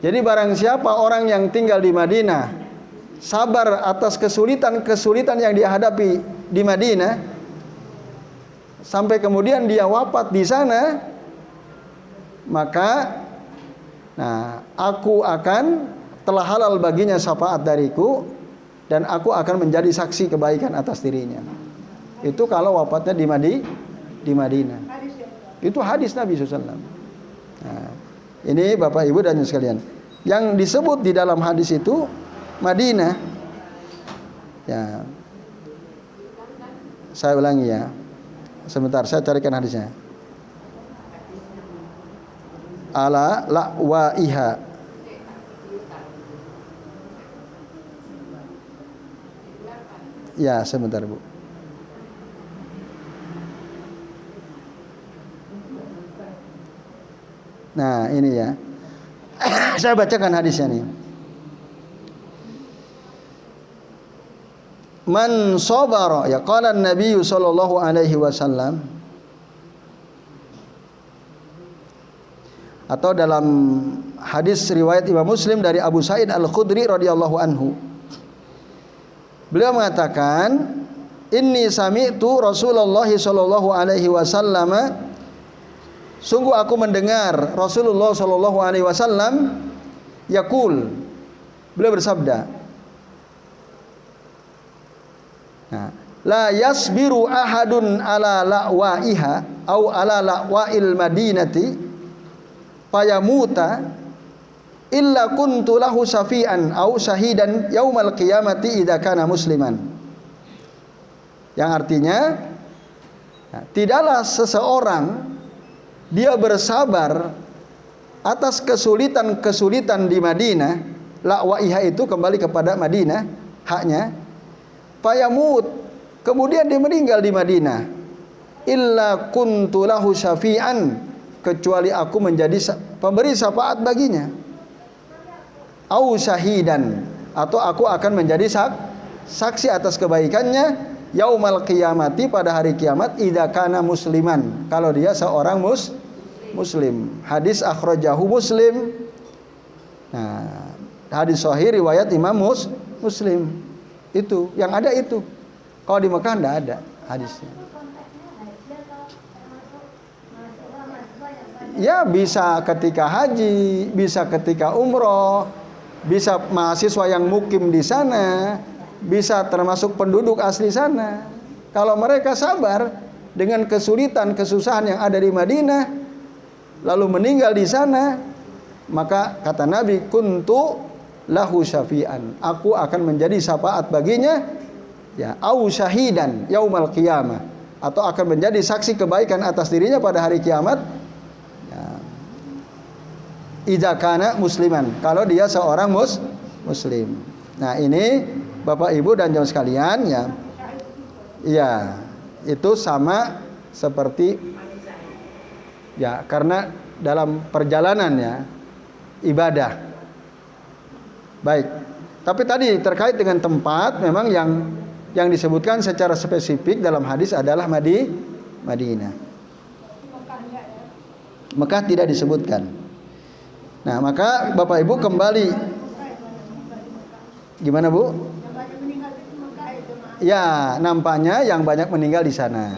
Jadi barang siapa orang yang tinggal di Madinah, sabar atas kesulitan-kesulitan yang dia hadapi di Madinah, sampai kemudian dia wafat di sana, maka aku akan telah halal baginya syafaat dariku dan aku akan menjadi saksi kebaikan atas dirinya. Itu kalau wafatnya di Madinah. Itu hadis Nabi SAW. Nah, ini Bapak Ibu dan sekalian, yang disebut di dalam hadis itu Madinah. Ya, saya ulangi ya. Sebentar, saya carikan hadisnya. Ala la'waiha. Ya, sebentar Bu. Nah, ini ya. Saya bacakan hadisnya nih. Man sabara, ya qala Nabi sallallahu alaihi wasallam, atau dalam hadis riwayat Imam Muslim dari Abu Sa'id Al-Khudri radhiyallahu anhu. Beliau mengatakan, "Inni sami'tu Rasulullah sallallahu alaihi wasallam, sungguh aku mendengar Rasulullah sallallahu alaihi wasallam yaqul." Beliau bersabda, la yasbiru ahadun ala la'waiha au ala la'wail madinati fayamuta illa kuntu lahu safian au syahidan yaumal qiyamati idza kana musliman. Yang artinya, tidaklah seseorang dia bersabar atas kesulitan-kesulitan di Madinah. La'waiha itu kembali kepada Madinah, haknya. Fayamut, kemudian dia meninggal di Madinah. Illa kuntu lahu syafi'an, kecuali aku menjadi pemberi syafaat baginya. Au syahidan, atau aku akan menjadi saksi atas kebaikannya yaumal qiyamati, pada hari kiamat, idza kana musliman, kalau dia seorang muslim. Hadis akhrajahu Muslim. Nah, hadis sahih riwayat Imam Muslim. Itu yang ada itu. Kalau di Mekah enggak ada hadisnya. Ya, bisa ketika haji, bisa ketika umroh, bisa mahasiswa yang mukim di sana, bisa termasuk penduduk asli sana. Kalau mereka sabar dengan kesulitan, kesusahan yang ada di Madinah, lalu meninggal di sana, maka kata Nabi, kuntu lahu syafi'an, aku akan menjadi syafaat baginya, ya, au syahidan yaumal qiyamah, atau akan menjadi saksi kebaikan atas dirinya pada hari kiamat, ya, idza kana musliman, kalau dia seorang muslim. Nah, ini Bapak Ibu dan jamaah sekalian, ya. Iya, itu sama seperti, ya, karena dalam perjalanan, ya, ibadah. Baik. Tapi tadi terkait dengan tempat, memang yang disebutkan secara spesifik dalam hadis adalah Madinah. Mekah tidak disebutkan. Nah, maka Bapak Ibu kembali. Gimana, Bu? Ya, nampaknya yang banyak meninggal di sana.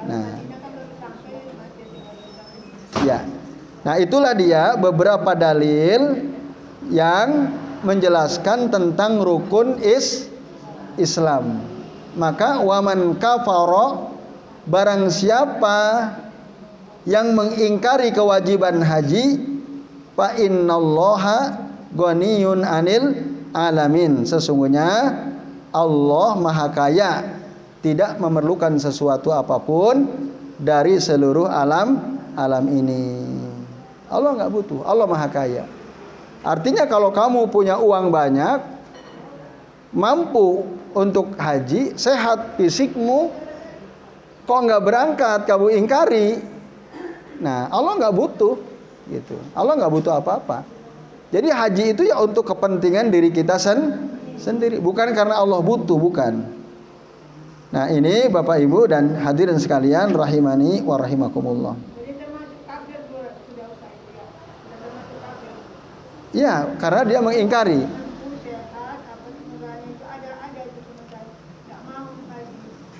Nah, ya. Nah, itulah dia beberapa dalil yang menjelaskan tentang rukun Islam. Maka waman kafara, barang siapa yang mengingkari kewajiban haji, fa innallaha ghaniyun 'anil alamin, sesungguhnya Allah Maha Kaya, tidak memerlukan sesuatu apapun dari seluruh alam ini. Allah enggak butuh, Allah Maha Kaya. Artinya kalau kamu punya uang banyak, mampu untuk haji, sehat fisikmu, kok nggak berangkat, kamu ingkari. Nah, Allah nggak butuh, gitu. Allah nggak butuh apa-apa. Jadi haji itu ya untuk kepentingan diri kita sendiri, bukan karena Allah butuh, bukan. Nah, ini Bapak Ibu dan hadirin sekalian rahimani wa rahimakumullah. Ya, karena dia mengingkari.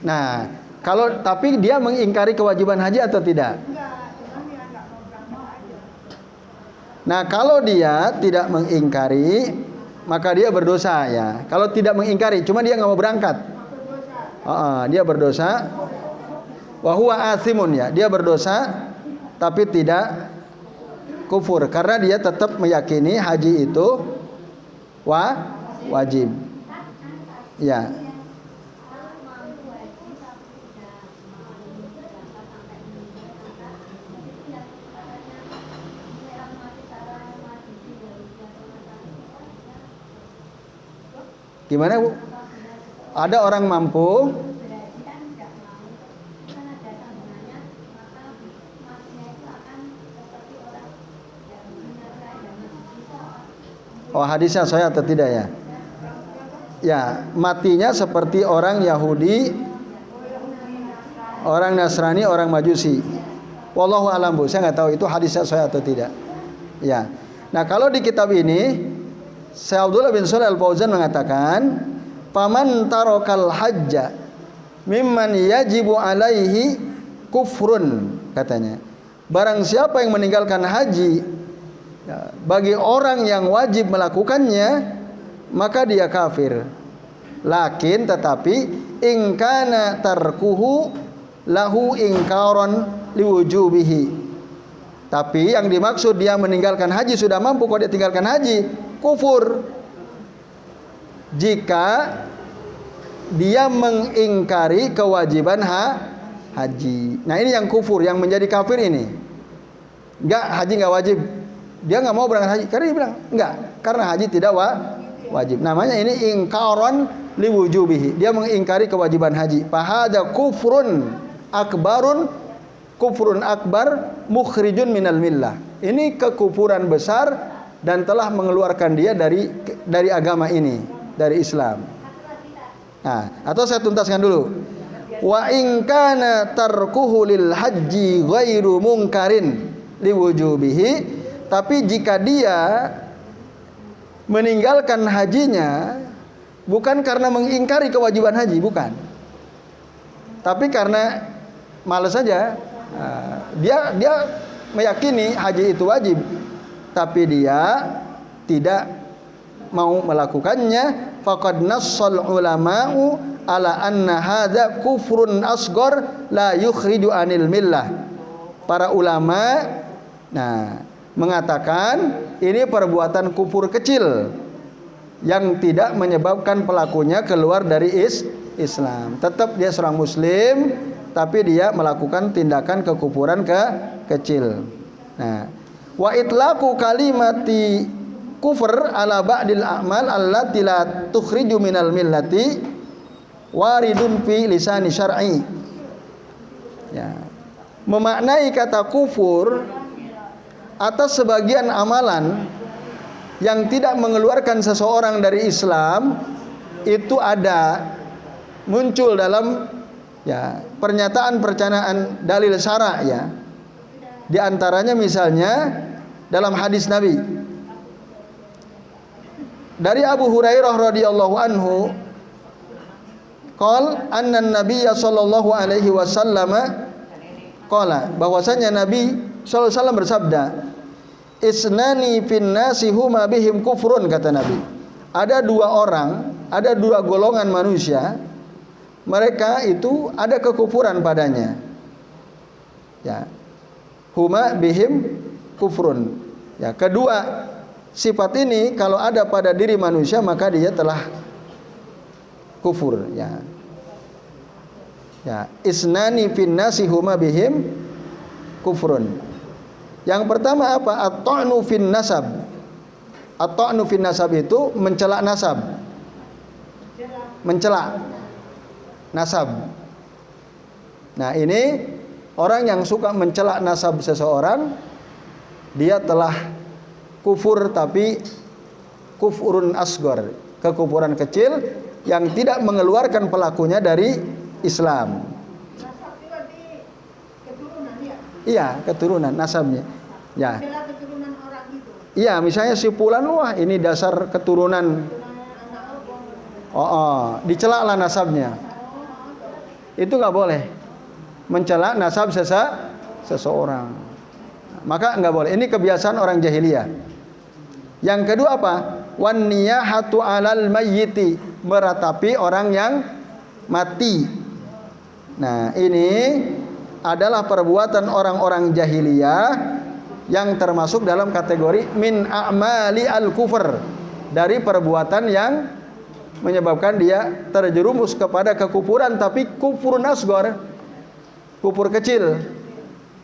Nah, kalau tapi dia mengingkari kewajiban haji atau tidak? Nah, kalau dia tidak mengingkari, maka dia berdosa ya. Kalau tidak mengingkari, cuma dia nggak mau berangkat, dia berdosa. Wa huwa athimun ya, dia berdosa tapi tidak kufur karena dia tetap meyakini haji itu wajib. Ya. Gimana Bu? Ada orang mampu. Oh, hadisnya sahih atau tidak ya? Ya, matinya seperti orang Yahudi, orang Nasrani, orang Majusi. Wallahu a'lam Bu, saya nggak tahu itu hadisnya sahih atau tidak. Ya. Nah, kalau di kitab ini Syekh Abdullah bin Shalih Al-Fauzan mengatakan, "Faman tarakal hajja mimman yajibu alaihi kufrun," katanya. Barang siapa yang meninggalkan haji bagi orang yang wajib melakukannya, maka dia kafir. Lakin tetapi in kana tarkuhu lahu ingkaron liwujubihi. Tapi yang dimaksud dia meninggalkan haji, sudah mampu kok dia tinggalkan haji, kufur jika dia mengingkari kewajiban haji. Nah, ini yang kufur, yang menjadi kafir ini. Enggak, haji enggak wajib. Dia enggak mau berangkat haji karena dia bilang enggak, karena haji tidak wajib. Namanya ini ingkaron liwujubihi. Dia mengingkari kewajiban haji. Fahada kufrun akbar mukhrijun minal millah. Ini kekufuran besar dan telah mengeluarkan dia dari agama ini, dari Islam. Nah, atau saya tuntaskan dulu. Wa in kana tarkuhu lil haji ghairu munkarin liwujubihi, tapi jika dia meninggalkan hajinya bukan karena mengingkari kewajiban haji, bukan. Tapi karena malas saja. Dia meyakini haji itu wajib, tapi dia tidak mau melakukannya. Faqad nassal ulama'u ala anna hadza kufrun asghar la yukhriju anil millah. Para ulama mengatakan ini perbuatan kufur kecil yang tidak menyebabkan pelakunya keluar dari Islam. Tetap dia seorang muslim, tapi dia melakukan tindakan kekufuran kecil. Nah, wa itlaqu kalimati kufur ala ba'dil a'mal allati la tukhriju minal millati waridun fi lisani syar'i. Ya. Memaknai kata kufur atas sebagian amalan yang tidak mengeluarkan seseorang dari Islam itu muncul dalam pernyataan dalil syara' ya. Di antaranya misalnya dalam hadis Nabi dari Abu Hurairah radhiyallahu anhu, qala anna an-nabiy sallallahu alaihi wasallam qala, bahwasanya Nabi sallallahu alaihi wasallam bersabda, isnani fin nasi huma bihim kufrun, kata Nabi. Ada dua golongan manusia, mereka itu ada kekufuran padanya. Ya. Huma bihim kufrun. Ya, kedua sifat ini kalau ada pada diri manusia maka dia telah kufur, ya. Ya, isnani fin nasi huma bihim kufrun. Yang pertama apa? At-ta'nu fin nasab. At-ta'nu fin nasab itu mencela nasab. Mencela nasab. Nah, ini orang yang suka mencela nasab seseorang, dia telah kufur, tapi kufurun asghar, kekufuran kecil yang tidak mengeluarkan pelakunya dari Islam. Nasab juga di keturunan ya? Iya, keturunan nasabnya. Ya. Mencela keturunan orang itu. Iya, misalnya si fulan, wah ini dasar keturunan. Dicela lah nasabnya. Itu nggak boleh. Mencela nasab seseorang. Maka nggak boleh. Ini kebiasaan orang jahiliyah. Yang kedua apa? Wan niyahatu 'alal mayyiti, meratapi orang yang mati. Nah, ini adalah perbuatan orang-orang jahiliyah yang termasuk dalam kategori min a'mali al-kufr, dari perbuatan yang menyebabkan dia terjerumus kepada kekufuran, tapi kufur asghar, kufur kecil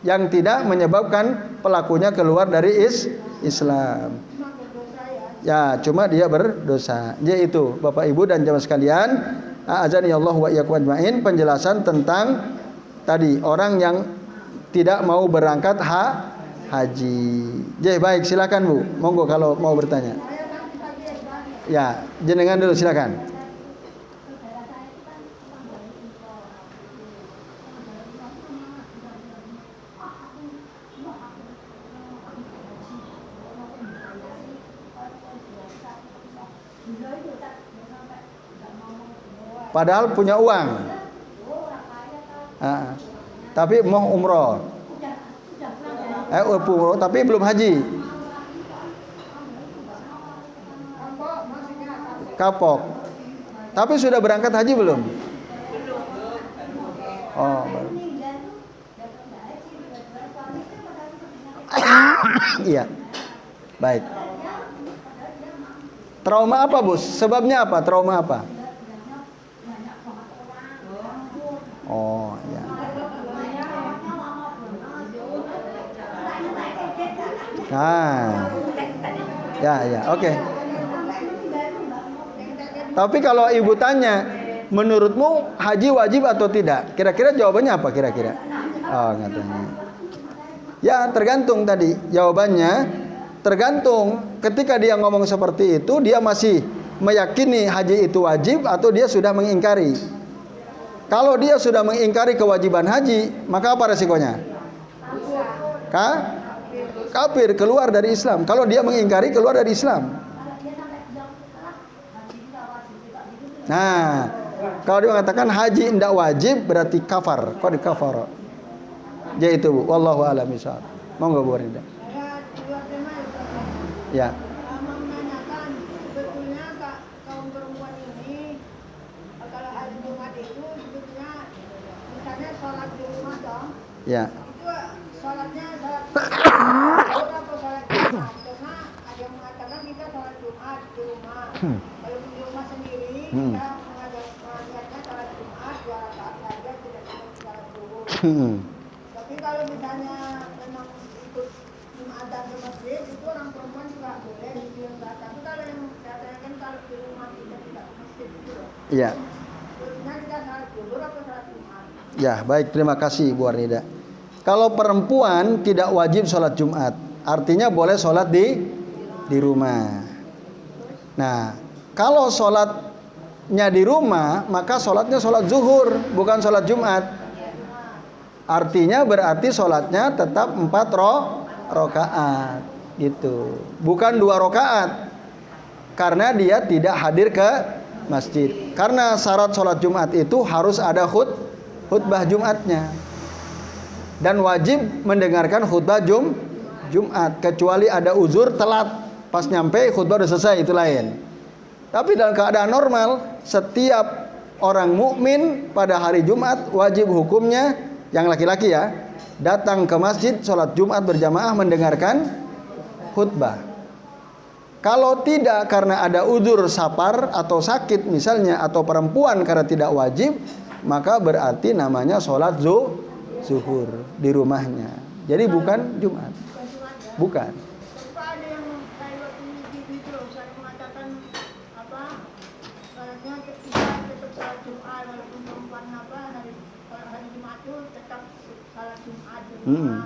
yang tidak menyebabkan pelakunya keluar dari Islam. Ya, cuma dia berdosa. Yaitu Bapak Ibu dan jamaah sekalian, a'azani Allah wa iyyakum ajmain, penjelasan tentang tadi orang yang tidak mau berangkat haji. Jadi baik, silakan Bu. Monggo kalau mau bertanya. Ya, jenengan dulu silakan. Padahal punya uang, tapi mau umroh, umroh tapi belum haji, kapok. Tapi sudah berangkat haji belum? Oh, baru. Iya, baik. Trauma apa, Bos? Sebabnya apa? Trauma apa? Oh, ya. Nah, ya, oke. Tapi kalau ibu tanya, menurutmu haji wajib atau tidak? Kira-kira jawabannya apa kira-kira? Oh, nggak tanya. Ya, tergantung tadi. Jawabannya tergantung. Ketika dia ngomong seperti itu, dia masih meyakini haji itu wajib atau dia sudah mengingkari. Kalau dia sudah mengingkari kewajiban haji, maka apa resikonya? Kafir, keluar dari Islam. Kalau dia mengingkari, keluar dari Islam. Nah, kalau dia mengatakan haji tidak wajib, berarti kafar. Kok di kafar? Jadi itu, wallahu a'lam bishawab. Monggo Bu Rida. Ya. Menanyakan sebetulnya kaum perempuan ini kalau hari Jumat itu sebetulnya misalnya sholat di rumah dong. Ya. Itu sholatnya sholat atau sholat Jumat? Karena ada yang mengatakan kita sholat Jumat di rumah. Kalau di rumah sendiri kita mengajarkan sholat Jumat 2 rakaat saja, tidak sholat zuhur. Tapi kalau misalnya memang ikut Jumatan ke masjid, itu orang perempuan juga boleh dibiarkan. Tapi kalau yang katanya kan kalau di rumah kita tidak ke masjid itu loh. Iya. Sebenarnya kita sholat zuhur atau sholat Jumat? Ya, baik, terima kasih Bu Arnida. Kalau perempuan tidak wajib sholat Jumat, artinya boleh sholat di rumah. Nah, kalau sholatnya di rumah, maka sholatnya sholat zuhur, bukan sholat Jumat. Artinya berarti sholatnya tetap 4 rakaat gitu, bukan 2 rakaat, karena dia tidak hadir ke masjid. Karena syarat sholat Jumat itu harus ada khutbah Jumatnya, dan wajib mendengarkan khutbah Jumat, kecuali ada uzur telat, pas nyampe khutbah udah selesai, itu lain. Tapi dalam keadaan normal, setiap orang mukmin pada hari Jumat wajib hukumnya, yang laki-laki ya, datang ke masjid sholat Jumat berjamaah mendengarkan khutbah. Kalau tidak karena ada uzur safar atau sakit misalnya, atau perempuan karena tidak wajib, maka berarti namanya sholat zuhur di rumahnya. Jadi bukan Jumat. Bukan. Ada yang kayak waktu itu saya mengatakan apa? Sholatnya kita tetap sholat Jumat walaupun perempuan apa hari Jumat itu tetap sholat Jumat di rumah.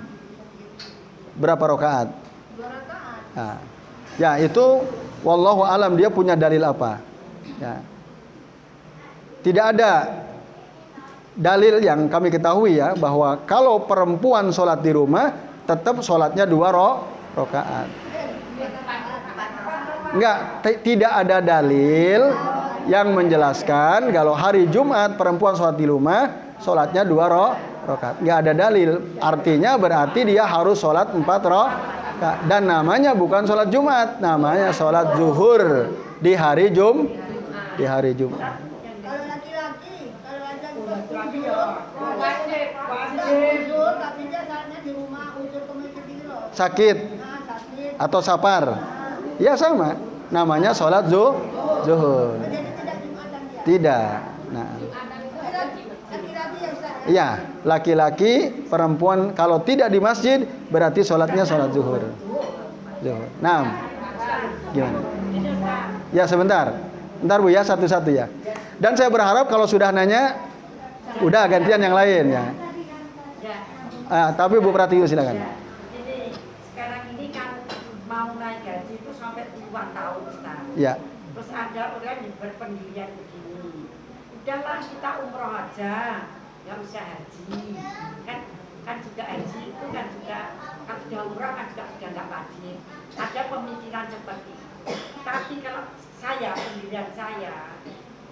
Berapa rakaat? 2 rakaat. Nah, ya itu wallahu alam dia punya dalil apa? Ya. Tidak ada dalil yang kami ketahui ya, bahwa kalau perempuan sholat di rumah tetap sholatnya 2 rakaat. Enggak, tidak ada dalil yang menjelaskan kalau hari Jumat perempuan sholat di rumah sholatnya 2 rakaat. Nggak ada dalil. Artinya berarti dia harus sholat 4 rakaat. Dan namanya bukan sholat Jumat, namanya sholat zuhur di hari Jumat. Kalau laki-laki, kalau ada uzur, tapi dia saatnya di rumah, uzur ke masjid gitu loh. Sakit Nah, sakit. atau safar. Ya sama. Namanya sholat zuhur. Jadi tidak Jumatan dia. Tidak. Nah, Laki-laki ya Ustaz. iya, laki-laki, perempuan kalau tidak di masjid berarti sholatnya sholat zuhur. Nah, gimana? Ya sebentar, Bu ya, satu-satu ya. Dan saya berharap kalau sudah nanya, udah gantian yang lain ya. Tapi Bu Pratiwi silakan. Jadi sekarang ini kan mau naik gaji itu sampai puluhan tahun Ustaz. Ya. Terus ada orang yang berpendirian begini. Udahlah kita umroh aja, nggak usah haji. Kan juga haji itu kan sudah umroh kan juga sudah nggak wajib. Ada pemikiran seperti itu. Tapi kalau pendirian saya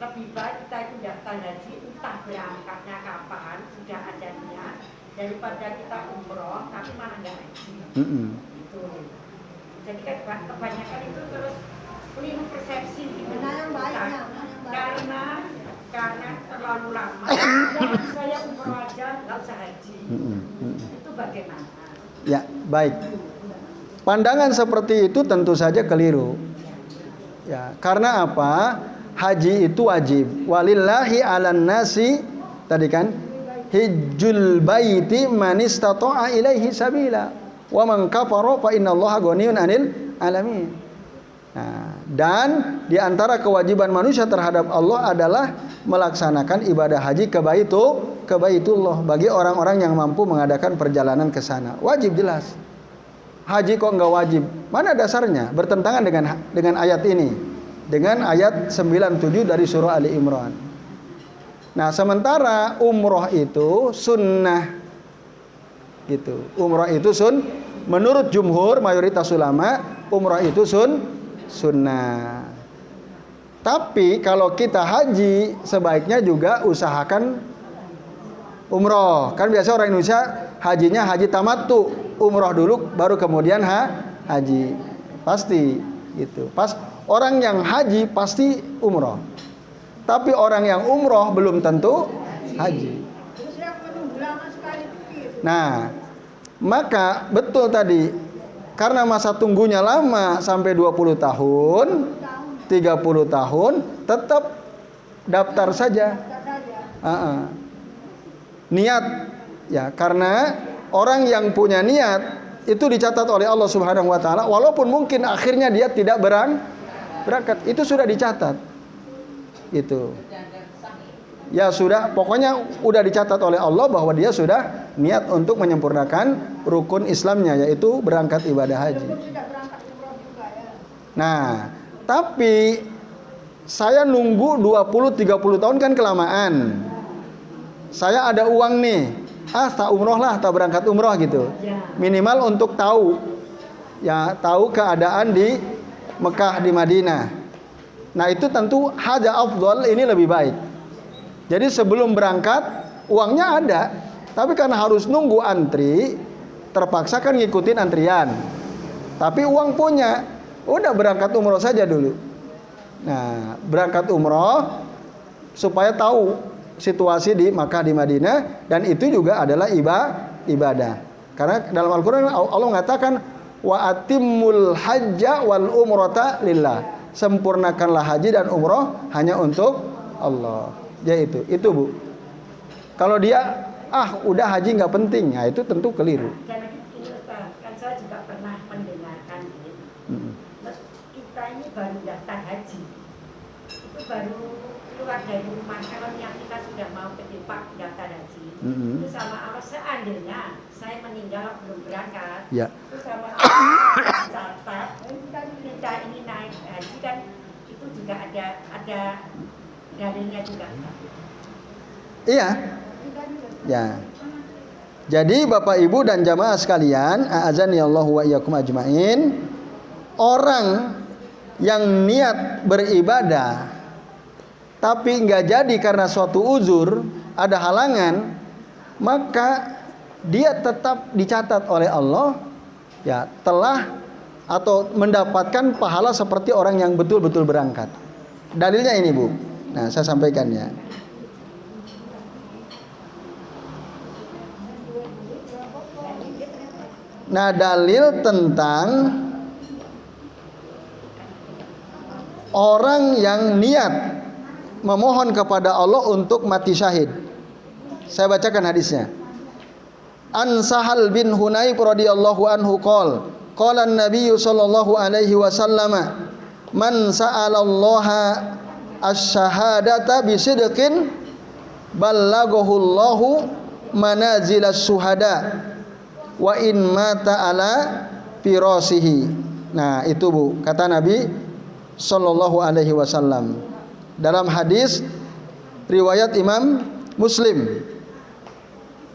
lebih baik kita itu daftar haji, entah berangkatnya kapan, sudah ada niat, daripada kita umroh tapi malah nggak haji. Gitu. Jadi kan kebanyakan itu terus keliru persepsi gitu. Mana yang baiknya? Karena terlalu lama. Saya umroh aja nggak usah haji. Itu bagaimana? Ya, baik. Pandangan seperti itu tentu saja keliru. Ya, karena apa? Haji itu wajib. Walillahi 'alan nasi tadi kan hijjul baiti man istata'a ilaihi sabila wa man kafara fa innallaha ghaniyun 'anil alamin. Nah, dan di antara kewajiban manusia terhadap Allah adalah melaksanakan ibadah haji ke Baitullah bagi orang-orang yang mampu mengadakan perjalanan ke sana. Wajib jelas. Haji kok enggak wajib? Mana dasarnya? Bertentangan dengan ayat ini. Dengan ayat 97 dari surah Ali Imran. Nah, sementara umroh itu sunnah. Gitu. Umroh itu menurut jumhur mayoritas ulama, umroh itu sunnah. Tapi kalau kita haji sebaiknya juga usahakan umroh. Kan biasa orang Indonesia hajinya haji tamattu, umroh dulu baru kemudian haji. Pasti gitu. Orang yang haji pasti umroh. Tapi orang yang umroh belum tentu haji. Terus yang menunggu lama sekali pikir. Nah, maka betul tadi, karena masa tunggunya lama sampai 20 tahun, 30 tahun, tetap daftar saja. Niat, ya, karena orang yang punya niat itu dicatat oleh Allah Subhanahu wa taala, walaupun mungkin akhirnya dia tidak berangkat, itu sudah dicatat. Itu. Ya sudah, pokoknya udah dicatat oleh Allah bahwa dia sudah niat untuk menyempurnakan rukun Islamnya, yaitu berangkat ibadah haji. Nah, tapi saya nunggu 20-30 tahun kan kelamaan. Saya ada uang nih, tak umroh lah, tak berangkat umroh gitu. Minimal untuk tahu, ya, tahu keadaan di Mekah, di Madinah. Nah, itu tentu haja afdal, ini lebih baik. Jadi sebelum berangkat uangnya ada, tapi karena harus nunggu antri, terpaksa kan ngikutin antrian. Tapi uang punya, udah berangkat umroh saja dulu. Nah, berangkat umroh supaya tahu situasi di Makkah, di Madinah, dan itu juga adalah ibadah. Karena dalam Al-Qur'an Allah mengatakan wa atimmul hajja wal umrata lillah. Sempurnakanlah haji dan umroh hanya untuk Allah. Ya itu Bu. Kalau dia udah haji nggak penting, nah itu tentu keliru. Karena kan saya juga pernah mendengarkan gitu. Terus kita ini baru daftar haji, itu baru keluar dari rumah. Kalau yang kita sudah mau ke Pak daftar haji, itu sama Allah, seandainya saya meninggal belum berangkat, ya. Itu sama Allah catat kita ini naik haji kan, itu juga ada dalilnya juga. Iya. Ya. Jadi Bapak Ibu dan jamaah sekalian, a'azanillahu wa iyyakum ajmain, orang yang niat beribadah tapi nggak jadi karena suatu uzur, ada halangan, maka dia tetap dicatat oleh Allah ya telah atau mendapatkan pahala seperti orang yang betul-betul berangkat. Dalilnya ini, Bu. Nah, saya sampaikan ya. Nah, dalil tentang orang yang niat memohon kepada Allah untuk mati syahid. Saya bacakan hadisnya. An Sahal bin Hunayf radhiyallahu anhu qala an-nabiy sallallahu alaihi wasallam man sa'ala Allah asy-syahadata bisidqin ballaghahu Allahu manazilas syuhada wa in mata ala firasihi. Nah, itu Bu, kata Nabi sallallahu alaihi wasallam dalam hadis riwayat Imam Muslim.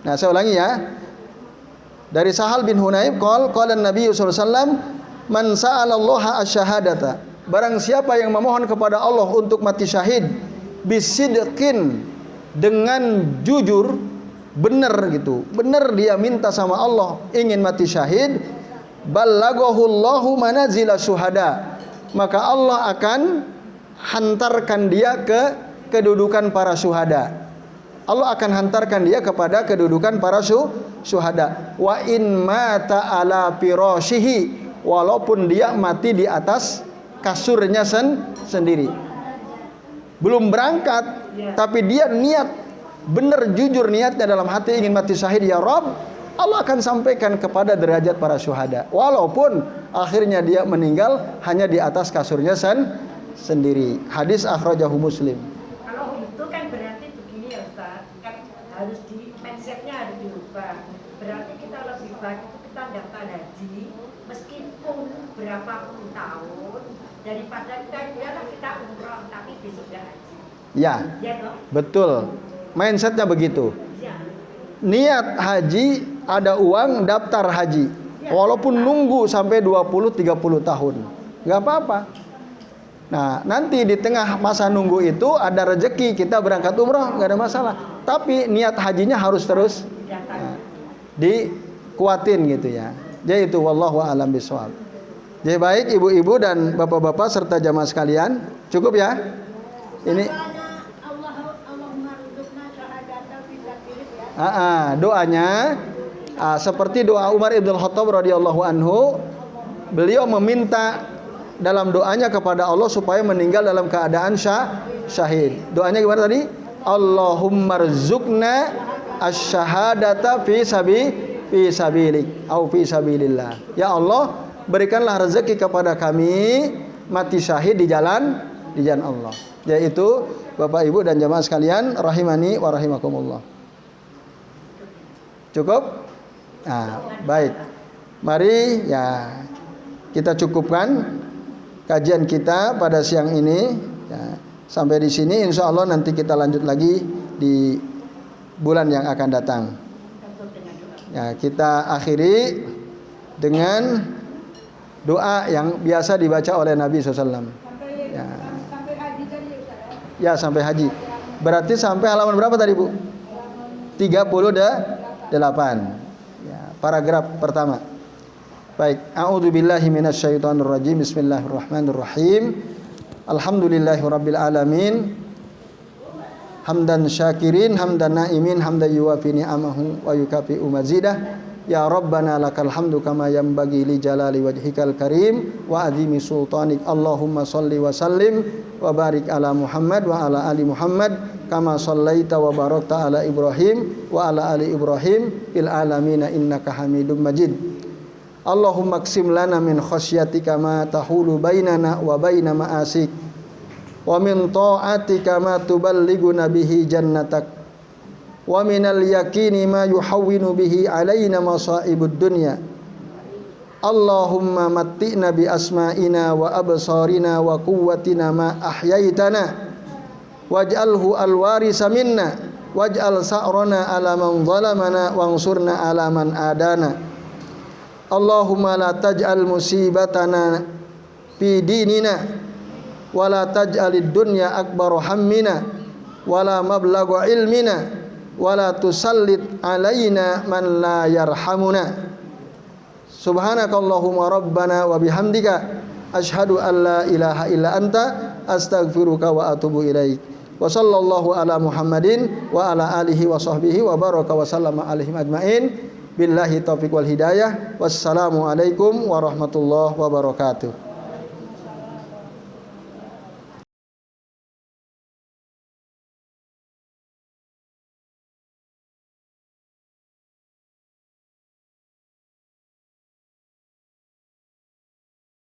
Nah, saya ulangi ya. Dari Sahal bin Hunayf qala Nabi sallallahu alaihi wasallam man sa'ala Allah asy-syahadata, barang siapa yang memohon kepada Allah untuk mati syahid bisidqin, dengan jujur, benar gitu. Benar dia minta sama Allah ingin mati syahid, ballaghahu Allahu manazila syuhada, maka Allah akan hantarkan dia ke kedudukan para syuhada. Allah akan hantarkan dia kepada kedudukan para syuhada. Wa in mata ala firashihi, walaupun dia mati di atas kasurnya sendiri. Belum berangkat, tapi dia niat benar, jujur niatnya dalam hati ingin mati syahid, ya Rabb, Allah akan sampaikan kepada derajat para syuhada. Walaupun akhirnya dia meninggal hanya di atas kasurnya sendiri. Hadis akhrajahu Muslim. Kalau itu kan berarti begini ya Ustaz, kan harus di mindsetnya harus dirubah. Berarti kita lebih baik itu kita daftar haji meskipun berapa puluh tahun daripada kita umroh tapi besok gak haji. Ya, betul. Mindsetnya begitu. Niat haji, ada uang, daftar haji. Walaupun nunggu sampai 20-30 tahun, gak apa-apa. Nah, nanti di tengah masa nunggu itu ada rezeki, kita berangkat umroh, gak ada masalah. Tapi niat hajinya harus terus dikuatin gitu ya. Jadi itu wallahu a'lam bishawab. Jadi baik ibu-ibu dan bapak-bapak serta jamaah sekalian, cukup ya. Ini doanya seperti doa Umar ibn Khattab radhiyallahu anhu. Beliau meminta dalam doanya kepada Allah supaya meninggal dalam keadaan syahid. Doanya gimana tadi? Allahumma rzuqna asy-syahadata fi sabilik au fi sabilillah. Ya Allah, berikanlah rezeki kepada kami mati syahid di jalan Allah. Yaitu Bapak Ibu dan jamaah sekalian rahimani wa rahimakumullah. Cukup? Nah, baik. Mari ya kita cukupkan kajian kita pada siang ini ya, sampai di sini. Insya Allah nanti kita lanjut lagi di bulan yang akan datang. Ya, kita akhiri dengan doa yang biasa dibaca oleh Nabi SAW. Ya. Sampai haji tadi Ya, ya. sampai haji. Berarti sampai halaman berapa tadi, Bu? 38. Ya, paragraf pertama. Baik, a'udzubillahi minasyaitonirrajim. Bismillahirrahmanirrahim. Alhamdulillahirabbil alamin. Hamdan syakirin, hamdan naimin, hamdan yuwafi ni'amahu wa yukafi'u mazidah. Ya Rabbana lakal hamdu kama yanbaghi li jalali wajhikal karim wa azimi sultanik. Allahumma salli wa sallim wa barik ala Muhammad wa ala ali Muhammad kama sallaita wa barakta ala Ibrahim wa ala ali Ibrahim fil alamin innaka Hamidum Majid. Allahumma qsim lana min khasyatika ma tahulu bainana wa baina ma'asik wa min ta'atika ma tuballighuna bihi jannatak wa minal yaqini ma yuhawwinu bihi alaina masaibud dunya. Allahumma matti'na bi asma'ina wa absarina wa quwwatina ma ahyaitana waj'alhu alwarisa minna waj'al sa'rana ala man zalamana wansurna ala man adana. Allahumma la taj'al musibatana fi dinina wa la taj'alid dunya akbar hammina wa la mablagha ilmina wa la tusallit alaina man la yarhamuna. Subhanakallahumma rabbana wa bihamdika asyhadu an la ilaha illa anta astaghfiruka wa atubu ilaik. Wa sallallahu ala Muhammadin wa ala alihi wa sahbihi wa baraka wa sallama alaihim ajmain. Billahi taufiq wal hidayah. Wassalamu alaikum warahmatullahi wabarakatuh.